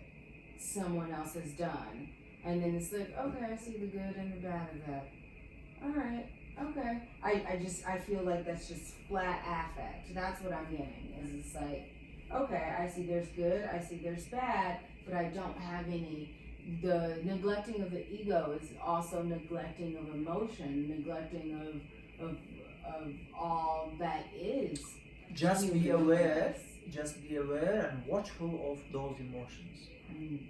someone else has done, and then it's like, okay, I see the good and the bad of that. All right, okay. I feel like that's just flat affect. That's what I'm getting. Is it's like, okay, I see there's good, I see there's bad, but I don't have any. The neglecting of the ego is also neglecting of emotion, neglecting of all that is. Just be human aware. beings. Just be aware and watchful of those emotions I mean,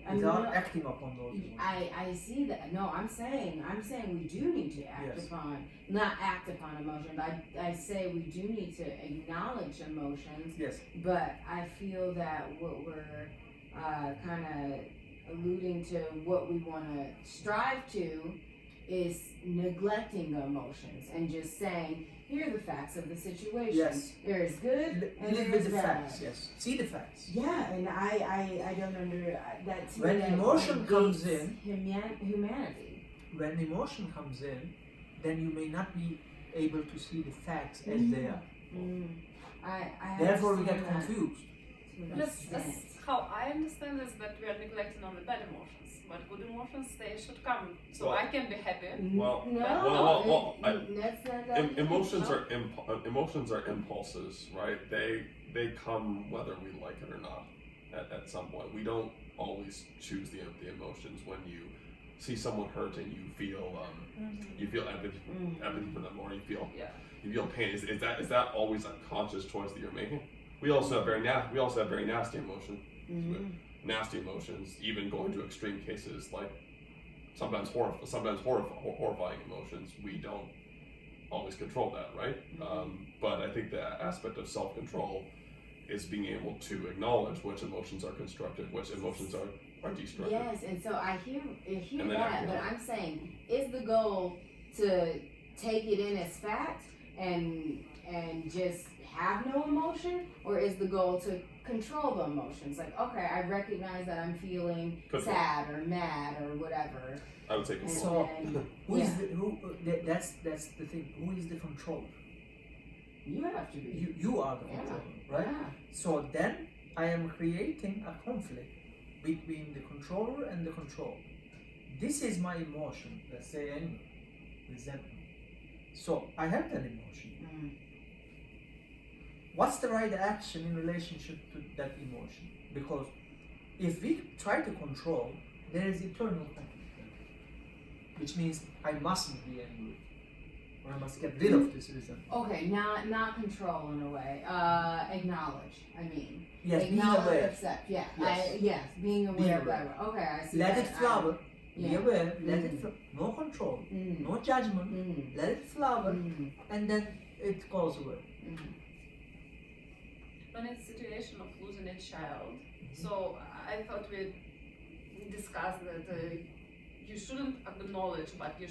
without no, acting upon those emotions. I see that. No, I'm saying we do need to act Yes. upon, not act upon emotions. I say we do need to acknowledge emotions, Yes. but I feel that what we're kind of alluding to, what we want to strive to, is neglecting the emotions and just saying, here are the facts of the situation. Yes. There is good and Live there with is the bad. facts. Yes. See the facts. Yeah, and I don't under that. To me, When that emotion comes negates in- humanity. When emotion comes in, then you may not be able to see the facts as they are. I Therefore, we get understand that confused. to an That's extent. how I understand is that we are neglecting on the bad emotions, but good emotions, they should come. So Well- I can be happy. Well, no, well, that's not that. Emotions are emotions are impulses, right? They come whether we like it or not. At some point, we don't always choose the emotions. When you see someone hurt and you feel empathy for them, or you feel Yeah. pain. Is that always a conscious choice that you're making? we also have very nasty emotions. Mhm. Nasty emotions, even going to extreme cases like sometimes horrifying emotions. We don't always control that, right? But I think the aspect of self-control is being able to acknowledge which emotions are constructive, which emotions are destructive. Yes, and so I hear And then that, acting but on it. I'm saying, is the goal to take it in as fact and just have no emotion, or is the goal to control the emotions? Like, okay, I recognize that I'm feeling Control. sad or mad or whatever. I would say And control. then, That's the thing. Who is the controller? you have to be. You are the Yeah. controller, right? Yeah. So then I am creating a conflict between the controller and the control. This is my emotion. Let's say anger, resentment. So I have that emotion. Mm. What's the right action in relationship to that emotion? Because if we try to control, there is eternal conflict there. Which means I mustn't be angry, or I must get rid of this resentment. Okay, not control in a way. Acknowledge. I mean, Yes, be acknowledge, aware. accept. Yeah. Yes. Yes. Being aware Be of aware. that. Okay, I see. Let that. it flower. Be Yeah. aware. Let Mm. it flower. No control. Mm. No judgment. Mm. Let it flower, Mm. and then it goes away. Mm. When it's situation of losing a child, so I thought we discussed that you shouldn't acknowledge, but you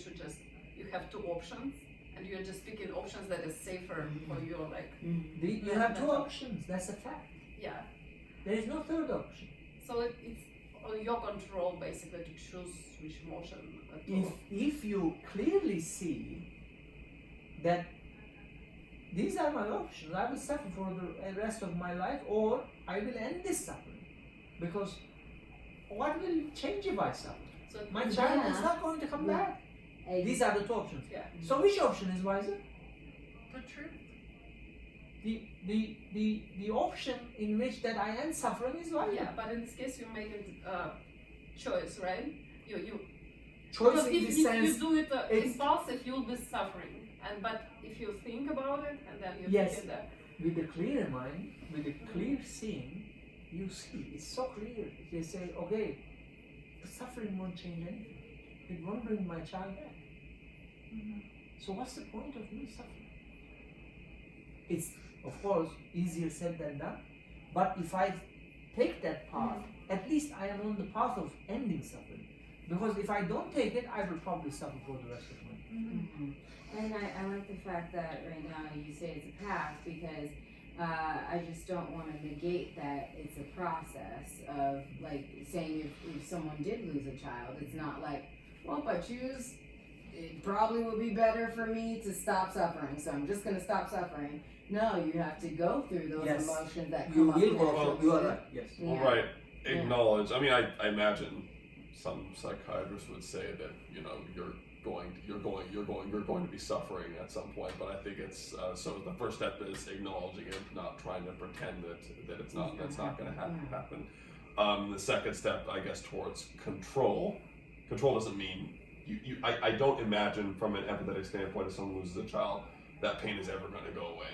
have two options, and you're just picking options that is safer for you, like, Mm. You have two options. That's a fact. yeah. There is no third option. So it's on your control basically to choose which emotion to. If you clearly see that these are my options, I will suffer for the rest of my life, or I will end this suffering. Because what will change if I suffer? So My child is Yeah. not going to come Yeah. back. These are the two options. yeah, So which option is wiser? the truth. The option in which that I end suffering is wiser. Yeah, but in this case you're making choice, right? You Choice because in if the you sense. do it it's- impulsive, you'll be suffering. But if you think about it and then you Yes. think in that, With a clear mind, with a clear seeing, you see, it's so clear. You say, okay, the suffering won't change anything. It won't bring my child back. So what's the point of me suffering? It's, of course, easier said than done. But if I take that path, at least I am on the path of ending suffering. Because if I don't take it, I will probably suffer for the rest of my life. Mhm. And I like the fact that right now you say it's a path, because I just don't want to negate that it's a process of, like, saying if someone did lose a child, it's not like, well, if I choose, it probably would be better for me to stop suffering, so I'm just going to stop suffering. No, you have to go through those Yes. emotions that You come up. will go naturally. through, you are right, yes. Yeah. Well, right. Acknowledge. I mean, I imagine some psychiatrists would say that you're going to be suffering at some point, but I think it's so the first step is acknowledging it, not trying to pretend that it's not that's not going to happen. The second step, I guess, towards control. Control doesn't mean I don't imagine from an empathetic standpoint, if someone loses a child, that pain is ever going to go away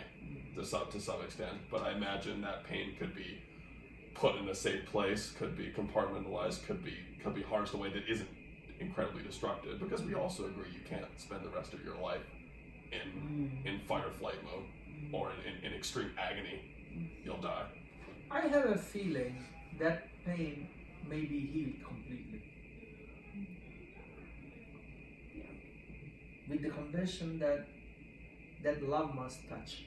to some extent. But I imagine that pain could be put in a safe place, could be compartmentalized, could be harnessed in a way that isn't incredibly destructive, because we also agree you can't spend the rest of your life in fight or flight mode or in extreme agony. You'll die. I have a feeling that pain may be healed completely. With the condition that love must touch.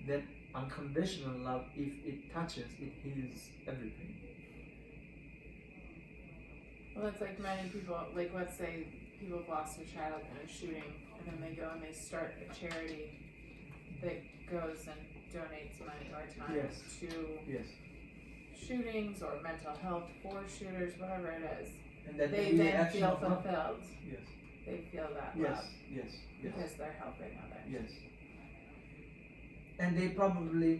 That unconditional love, if it touches, it heals everything. Well, it's like many people, like let's say people have lost a child in a shooting, and then they go and they start a charity that goes and donates money or time Yes. to Yes. shootings or mental health for shooters, whatever it is. And that They the then action feel of love. fulfilled. Yes. They feel that Yes. love Yes. Yes. because they're helping others. Yes. And they probably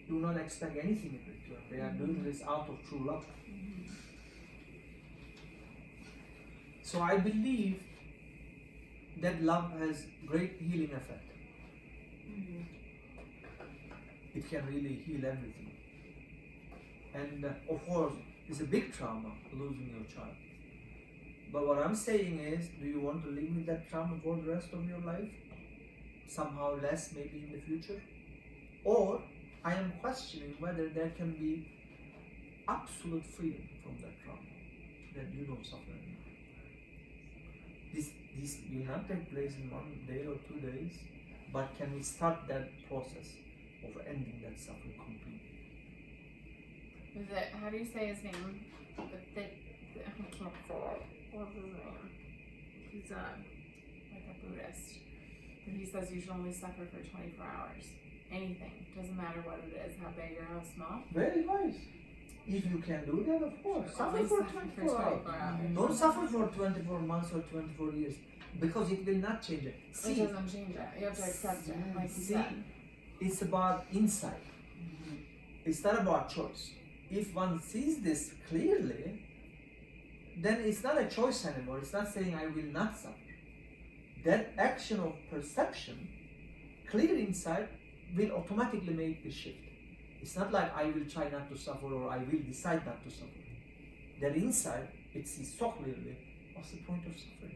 do not expect anything in return. They are doing this out of true love. So I believe that love has great healing effect. it can really heal everything. And of course, it's a big trauma losing your child. But what I'm saying is, do you want to live with that trauma for the rest of your life? Somehow less, maybe in the future? Or I am questioning whether there can be absolute freedom from that trauma, that you don't suffer anymore. This will not take place in 1 day or 2 days, but can we start that process of ending that suffering completely? Is it, how do you say his name? I can't say it. What's his name? He's like a Buddhist. And he says you should only suffer for 24 hours. Anything. Doesn't matter what it is, how big or how small. Very wise. If you can do that, of course. Suffer Only for suffer 24 hours. Don't suffer for 24 months or 24 years, because it will not change it. It See, doesn't change it. You have to accept it, like you see, said. it's about insight. It's not about choice. If one sees this clearly, then it's not a choice anymore. It's not saying I will not suffer. That action of perception, clear insight, will automatically make the shift. It's not like I will try not to suffer or I will decide not to suffer. That insight, it sees so clearly, what's the point of suffering?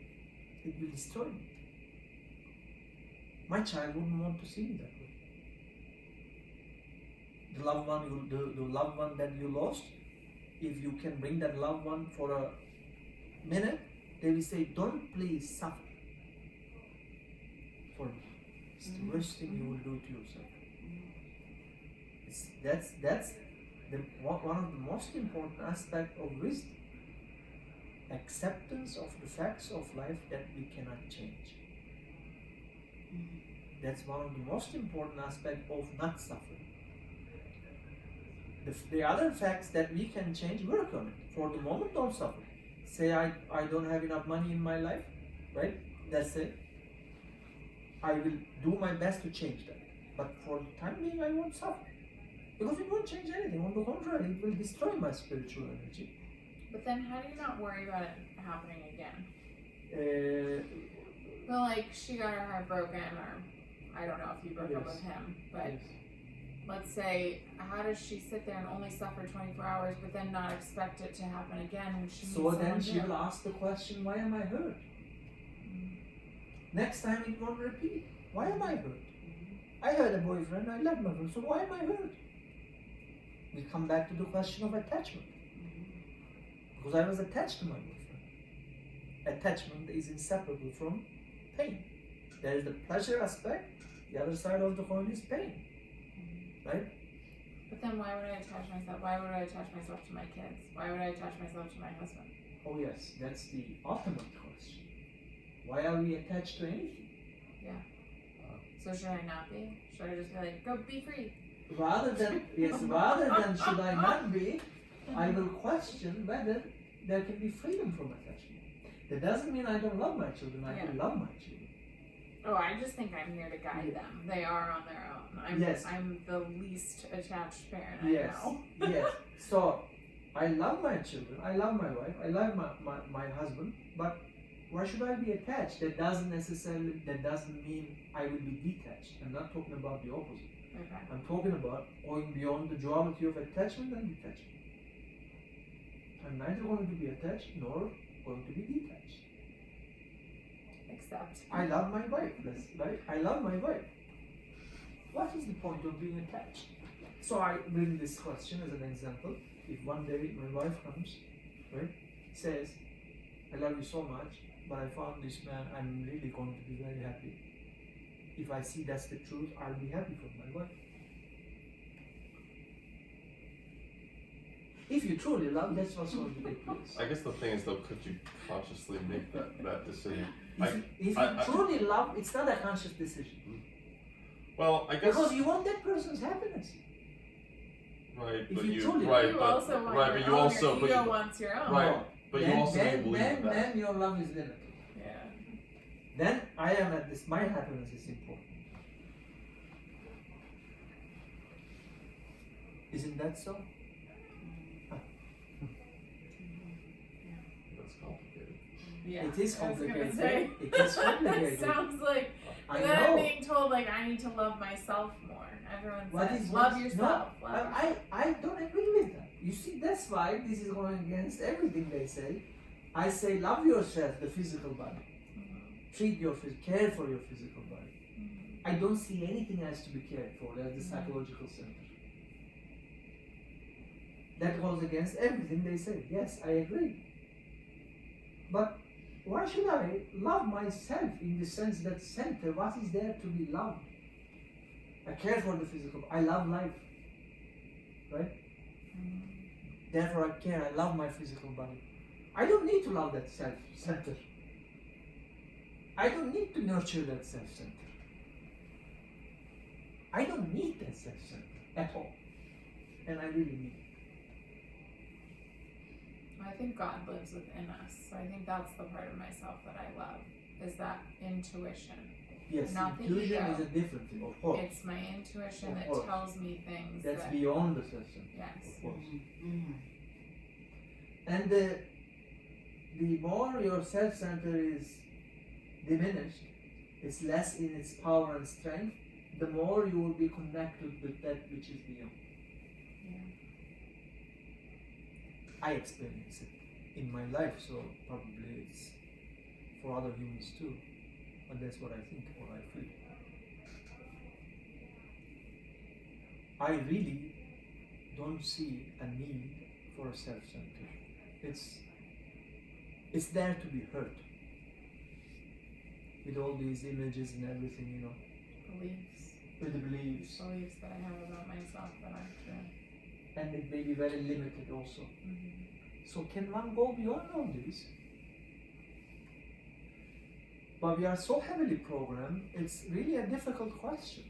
It will destroy me. My child wouldn't want to see me that way. The loved one, the loved one that you lost, if you can bring that loved one for a minute, they will say, don't please suffer for me. It's the worst thing you will do to yourself. That's one of the most important aspects of wisdom. Acceptance of the facts of life that we cannot change. That's one of the most important aspects of not suffering. The other facts that we can change, work on it. For the moment, don't suffer. Say I don't have enough money in my life, right? That's it. I will do my best to change that. But for the time being, I won't suffer. Because it won't change anything. On the contrary, it will destroy my spiritual energy. But then how do you not worry about it happening again? Well, like, she got her heart broken, or I don't know if you broke up with him, but let's say, how does she sit there and only suffer 24 hours, but then not expect it to happen again when she meets So then someone she new? will ask the question, why am I hurt? Next time it won't repeat. Why am I hurt? I had a boyfriend, I left my boyfriend, so why am I hurt? We come back to the question of attachment. Because I was attached to my boyfriend. Attachment is inseparable from pain. There is the pleasure aspect, the other side of the coin is pain. Right? But then why would I attach myself? Why would I attach myself to my kids? Why would I attach myself to my husband? Oh yes, that's the ultimate question. Why are we attached to anything? So should I not be? Should I just be like, go be free? Rather than should I not be, I will question whether there can be freedom from attachment. That doesn't mean I don't love my children. I do love my children. Oh, I just think I'm here to guide them. They are on their own. I'm the least attached parent I know. Yes. So I love my children. I love my wife. I love my husband. But why should I be attached? That doesn't mean I will be detached. I'm not talking about the opposite. Okay. I'm talking about going beyond the duality of attachment and detachment. I'm neither going to be attached nor going to be detached. Except I love my wife, right? I love my wife. What is the point of being attached? So I bring this question as an example. If one day my wife comes, right, says, I love you so much, but I found this man, I'm really going to be very happy. If I see that's the truth, I'll be happy for my wife. If you truly love, that's what's going to take place. I guess the thing is, though, could you consciously make that decision? If you truly love, it's not a conscious decision. Well, I guess because you want that person's happiness. Right, if but you you truly right, you but also want right, your but you own. also Your but ego you, wants your own. right, but you also don't believe that. Then your love is limited. Yeah. Then I am at this. My happiness is important. Isn't that so? That's complicated. Yeah. It is I was gonna complicated. say. It is complicated. It sounds like I But then I'm know. being told like I need to love myself more. Everyone What says is love what- yourself. No, love I don't agree with that. You see, that's why this is going against everything they say. I say love yourself, the physical body. Treat your care for your physical body. I don't see anything else to be cared for. That's the psychological center. That goes against everything they say. Yes, I agree. But why should I love myself in the sense that center? What is there to be loved? I care for the physical. I love life. Right? Therefore I care. I love my physical body. I don't need to love that self-center. I don't need to nurture that self-center. I don't need that self-center at all. And I really need it. I think God lives within us. So I think that's the part of myself that I love, is that intuition. Yes, Not the intuition ego. is a different thing, of course. It's my intuition Of that course. tells me things That's that beyond the self-center. Yes. Of course. Mm-hmm. And the more your self-center is diminished, it's less in its power and strength, the more you will be connected with that which is beyond. I experience it in my life, so probably it's for other humans too. But that's what I think, what I feel. I really don't see a need for a self-center. It's there to be heard. With all these images and everything, you know. beliefs. With the beliefs. Beliefs that I have about myself that aren't true. And it may be very limited also. So can one go beyond all this? But we are so heavily programmed, it's really a difficult question.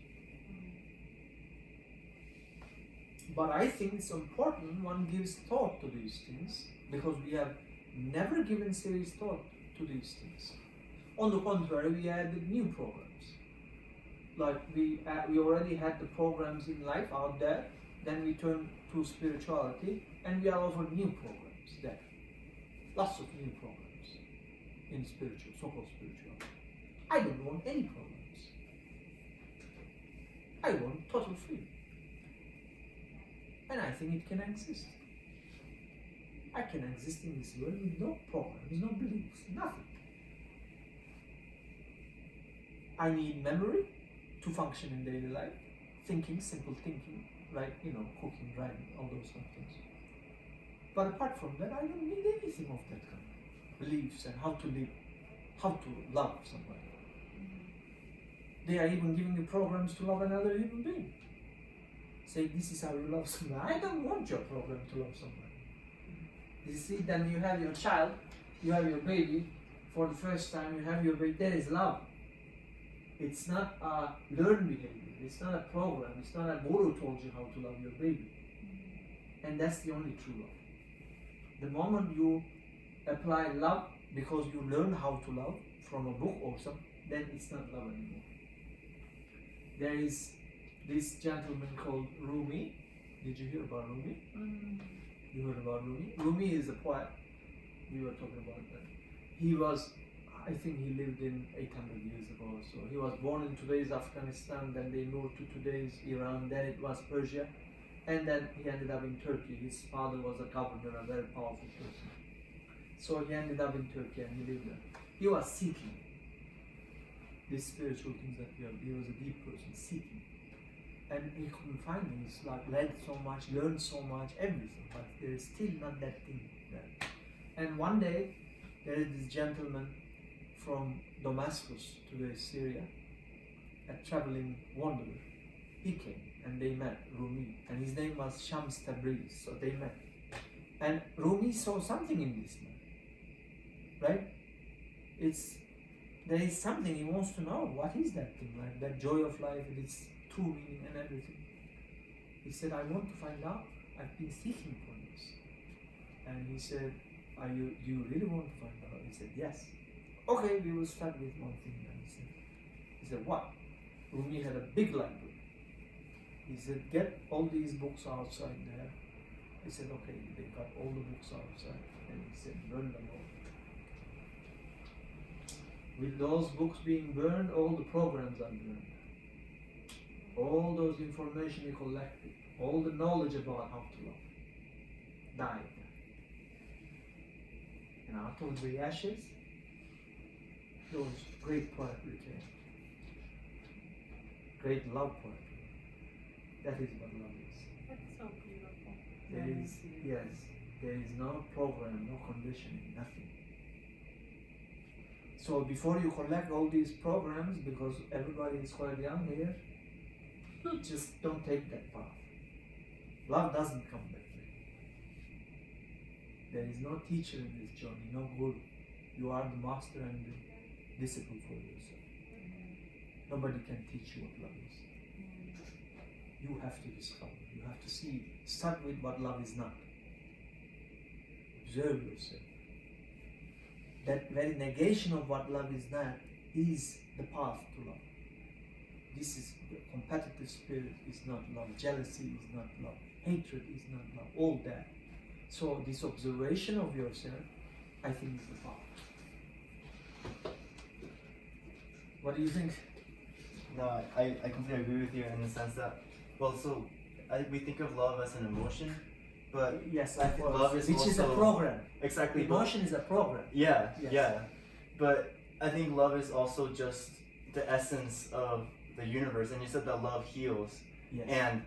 But I think it's important one gives thought to these things, because we have never given serious thought to these things. On the contrary, we added new programs. Like we already had the programs in life out there, then we turned to spirituality, and we are offered new programs there. Lots of new programs in spiritual, so-called spirituality. I don't want any programs. I want total freedom. And I think it can exist. I can exist in this world with no programs, no beliefs, nothing. I need memory to function in daily life, thinking, simple thinking, like, cooking, driving, all those kind of things. But apart from that, I don't need anything of that kind. Beliefs and how to live, how to love somebody. They are even giving you programs to love another human being. Say, this is how you love somebody. I don't want your program to love somebody. You see, then you have your child, you have your baby, for the first time you have your baby, there is love. It's not a learned behavior, it's not a program, it's not a guru told you how to love your baby. And that's the only true love. The moment you apply love because you learn how to love from a book or something, then it's not love anymore. There is this gentleman called Rumi. Did you hear about Rumi? You heard about Rumi? Rumi is a poet. We were talking about that. He was, I think he lived in 800 years ago or so. He was born in today's Afghanistan, then they moved to today's Iran, then it was Persia, and then he ended up in Turkey. His father was a governor, a very powerful person. So he ended up in Turkey and he lived there. He was seeking these spiritual things that we have. He was a deep person, seeking. And he couldn't find it. He's like read so much, learned so much, everything, but there is still not that thing there. And one day, there is this gentleman from Damascus, today Syria, a traveling wanderer. He came and they met Rumi, and his name was Shams Tabriz, so they met. And Rumi saw something in this man, right? There is something he wants to know. What is that thing? Like that joy of life, its true meaning and everything. He said, I want to find out. I've been seeking for this. And he said, do you really want to find out? He said, yes. Okay, we will start with one thing then. He said, what? Rumi had a big library. He said, get all these books outside there. He said, okay, they got all the books outside. And he said, burn them all. With those books being burned, all the programs are burned. All those information you collected, all the knowledge about how to love, died. And out of the ashes, those great poetry came. Great love poetry. That is what love is. That's so beautiful. There is, yes, there is no program, no conditioning, nothing. So before you collect all these programs, because everybody is quite young here, just don't take that path. Love doesn't come that way. There is no teacher in this journey, no guru. You are the master and the disciple for yourself. Nobody can teach you what love is. You have to discover, you have to see, start with what love is not. Observe yourself. That very negation of what love is not is the path to love. This is the competitive spirit is not love, jealousy is not love, hatred is not love, all that. So this observation of yourself, I think is the path. What do you think? No, I completely agree with you in the sense that, well, so we think of love as an emotion, but Yes, I think love is which is a also- program. exactly, but- Emotion is a program. yeah, Yes. yeah. But I think love is also just the essence of the universe, and you said that love heals, Yes. and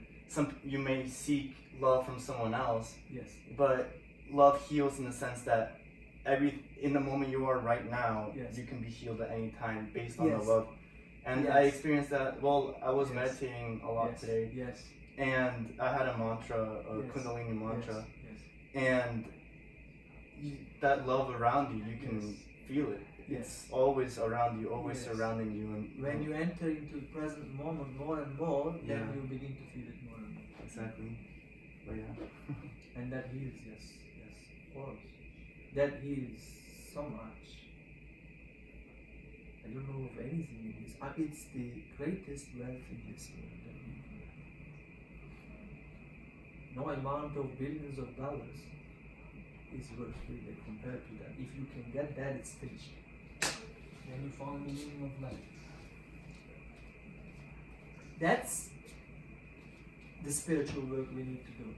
you may seek love from someone else, Yes. but love heals in the sense that in the moment you are right now, Yes. you can be healed at any time based on Yes. the love. And Yes. I experienced that. Well, I was Yes. meditating a lot Yes. today, Yes. and I had a mantra, a Yes. Kundalini mantra, Yes. and that love around you, you can Yes. feel it. Yes. It's always around you, always Yes. surrounding you, and When you enter into the present moment more and more, then Yeah. you begin to feel it more and more. exactly. But yeah, And that heals, yes, of course. That heals so much. I don't know of anything in this. It's the greatest wealth in this world that we can have. No amount of billions of dollars is worth really compared to that. If you can get that, it's finished. Then you found the meaning of life. That's the spiritual work we need to do.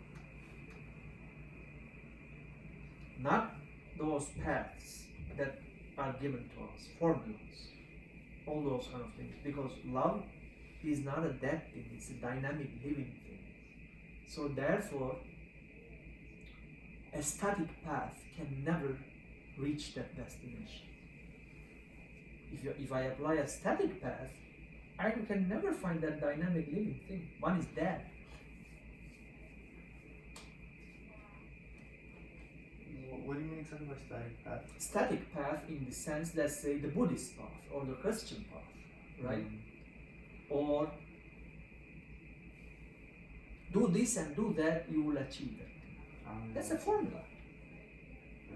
Not those paths that are given to us, formulas, all those kind of things. Because love is not a dead thing, it's a dynamic living thing. So therefore, a static path can never reach that destination. If I apply a static path, I can never find that dynamic living thing. One is dead. what do you mean exactly by static path? Static path in the sense, let's say the Buddhist path or the Christian path, right? Or do this and do that, you will achieve it. That's a formula,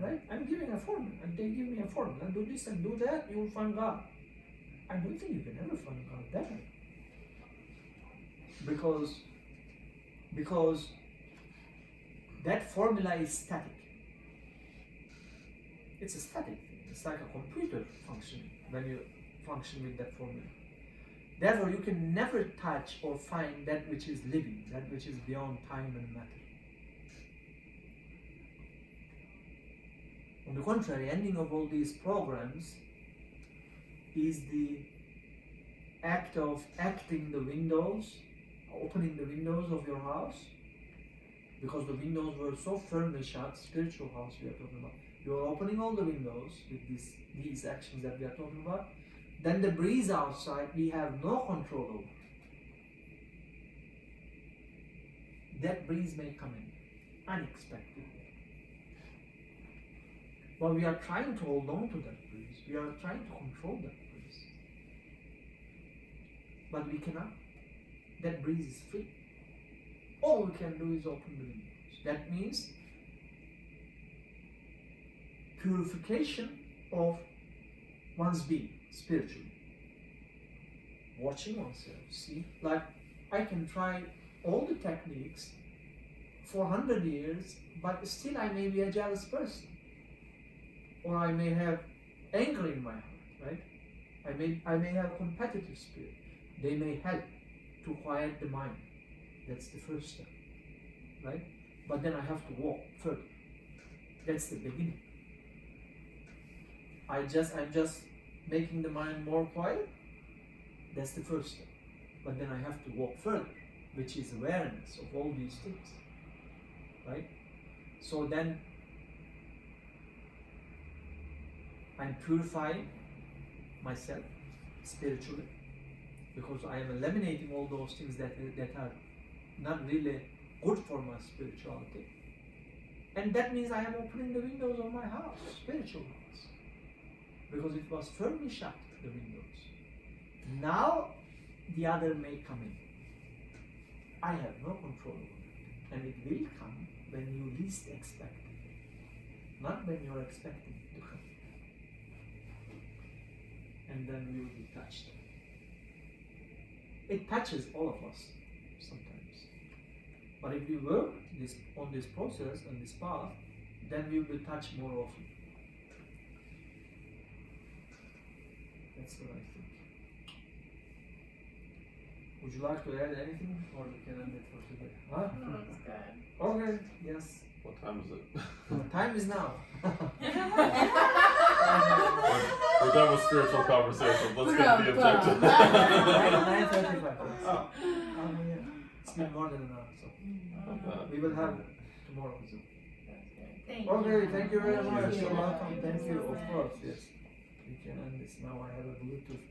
right? I'm giving a formula, and they give me a formula. Do this and do that, you will find God. I don't think you can ever find God there, because that formula is static. It's a static thing. It's like a computer functioning when you function with that formula. Therefore, you can never touch or find that which is living, that which is beyond time and matter. On the contrary, ending of all these programs is the act of acting the windows, opening the windows of your house, because the windows were so firmly shut, spiritual house we are talking about. You are opening all the windows with these actions that we are talking about. Then the breeze outside we have no control over. That breeze may come in unexpectedly. But we are trying to hold on to that breeze. We are trying to control that breeze. But we cannot. That breeze is free. All we can do is open the windows. That means purification of one's being spiritually. Watching oneself, see? Like, I can try all the techniques for 100 years, but still I may be a jealous person. Or I may have anger in my heart, right? I may have a competitive spirit. They may help to quiet the mind. That's the first step, right? But then I have to walk further. That's the beginning. I'm just making the mind more quiet. That's the first step. But then I have to walk further, which is awareness of all these things, right? So then I'm purifying myself spiritually, because I am eliminating all those things that are not really good for my spirituality. And that means I am opening the windows of my house, spiritual house, because it was firmly shut, the windows. Now the other may come in. I have no control over it, and it will come when you least expect it, not when you are expecting it to come. And then we will be touched. It touches all of us sometimes. But if we work on this process and this path, then we will be touched more often. That's what I think. Would you like to add anything, or we can end it for today? Huh? Oh, that's good. Okay, yes. What time is it? Time is now. We're done with spiritual conversations. Let's get to the objective. 9:35. Oh, yeah. It's been more than an hour, so we will have tomorrow. So. Thank you. Okay, thank you very Thank much. you. You're welcome. Thank Thank you you. so Of much. course, yes. We can end this now. I have a Bluetooth.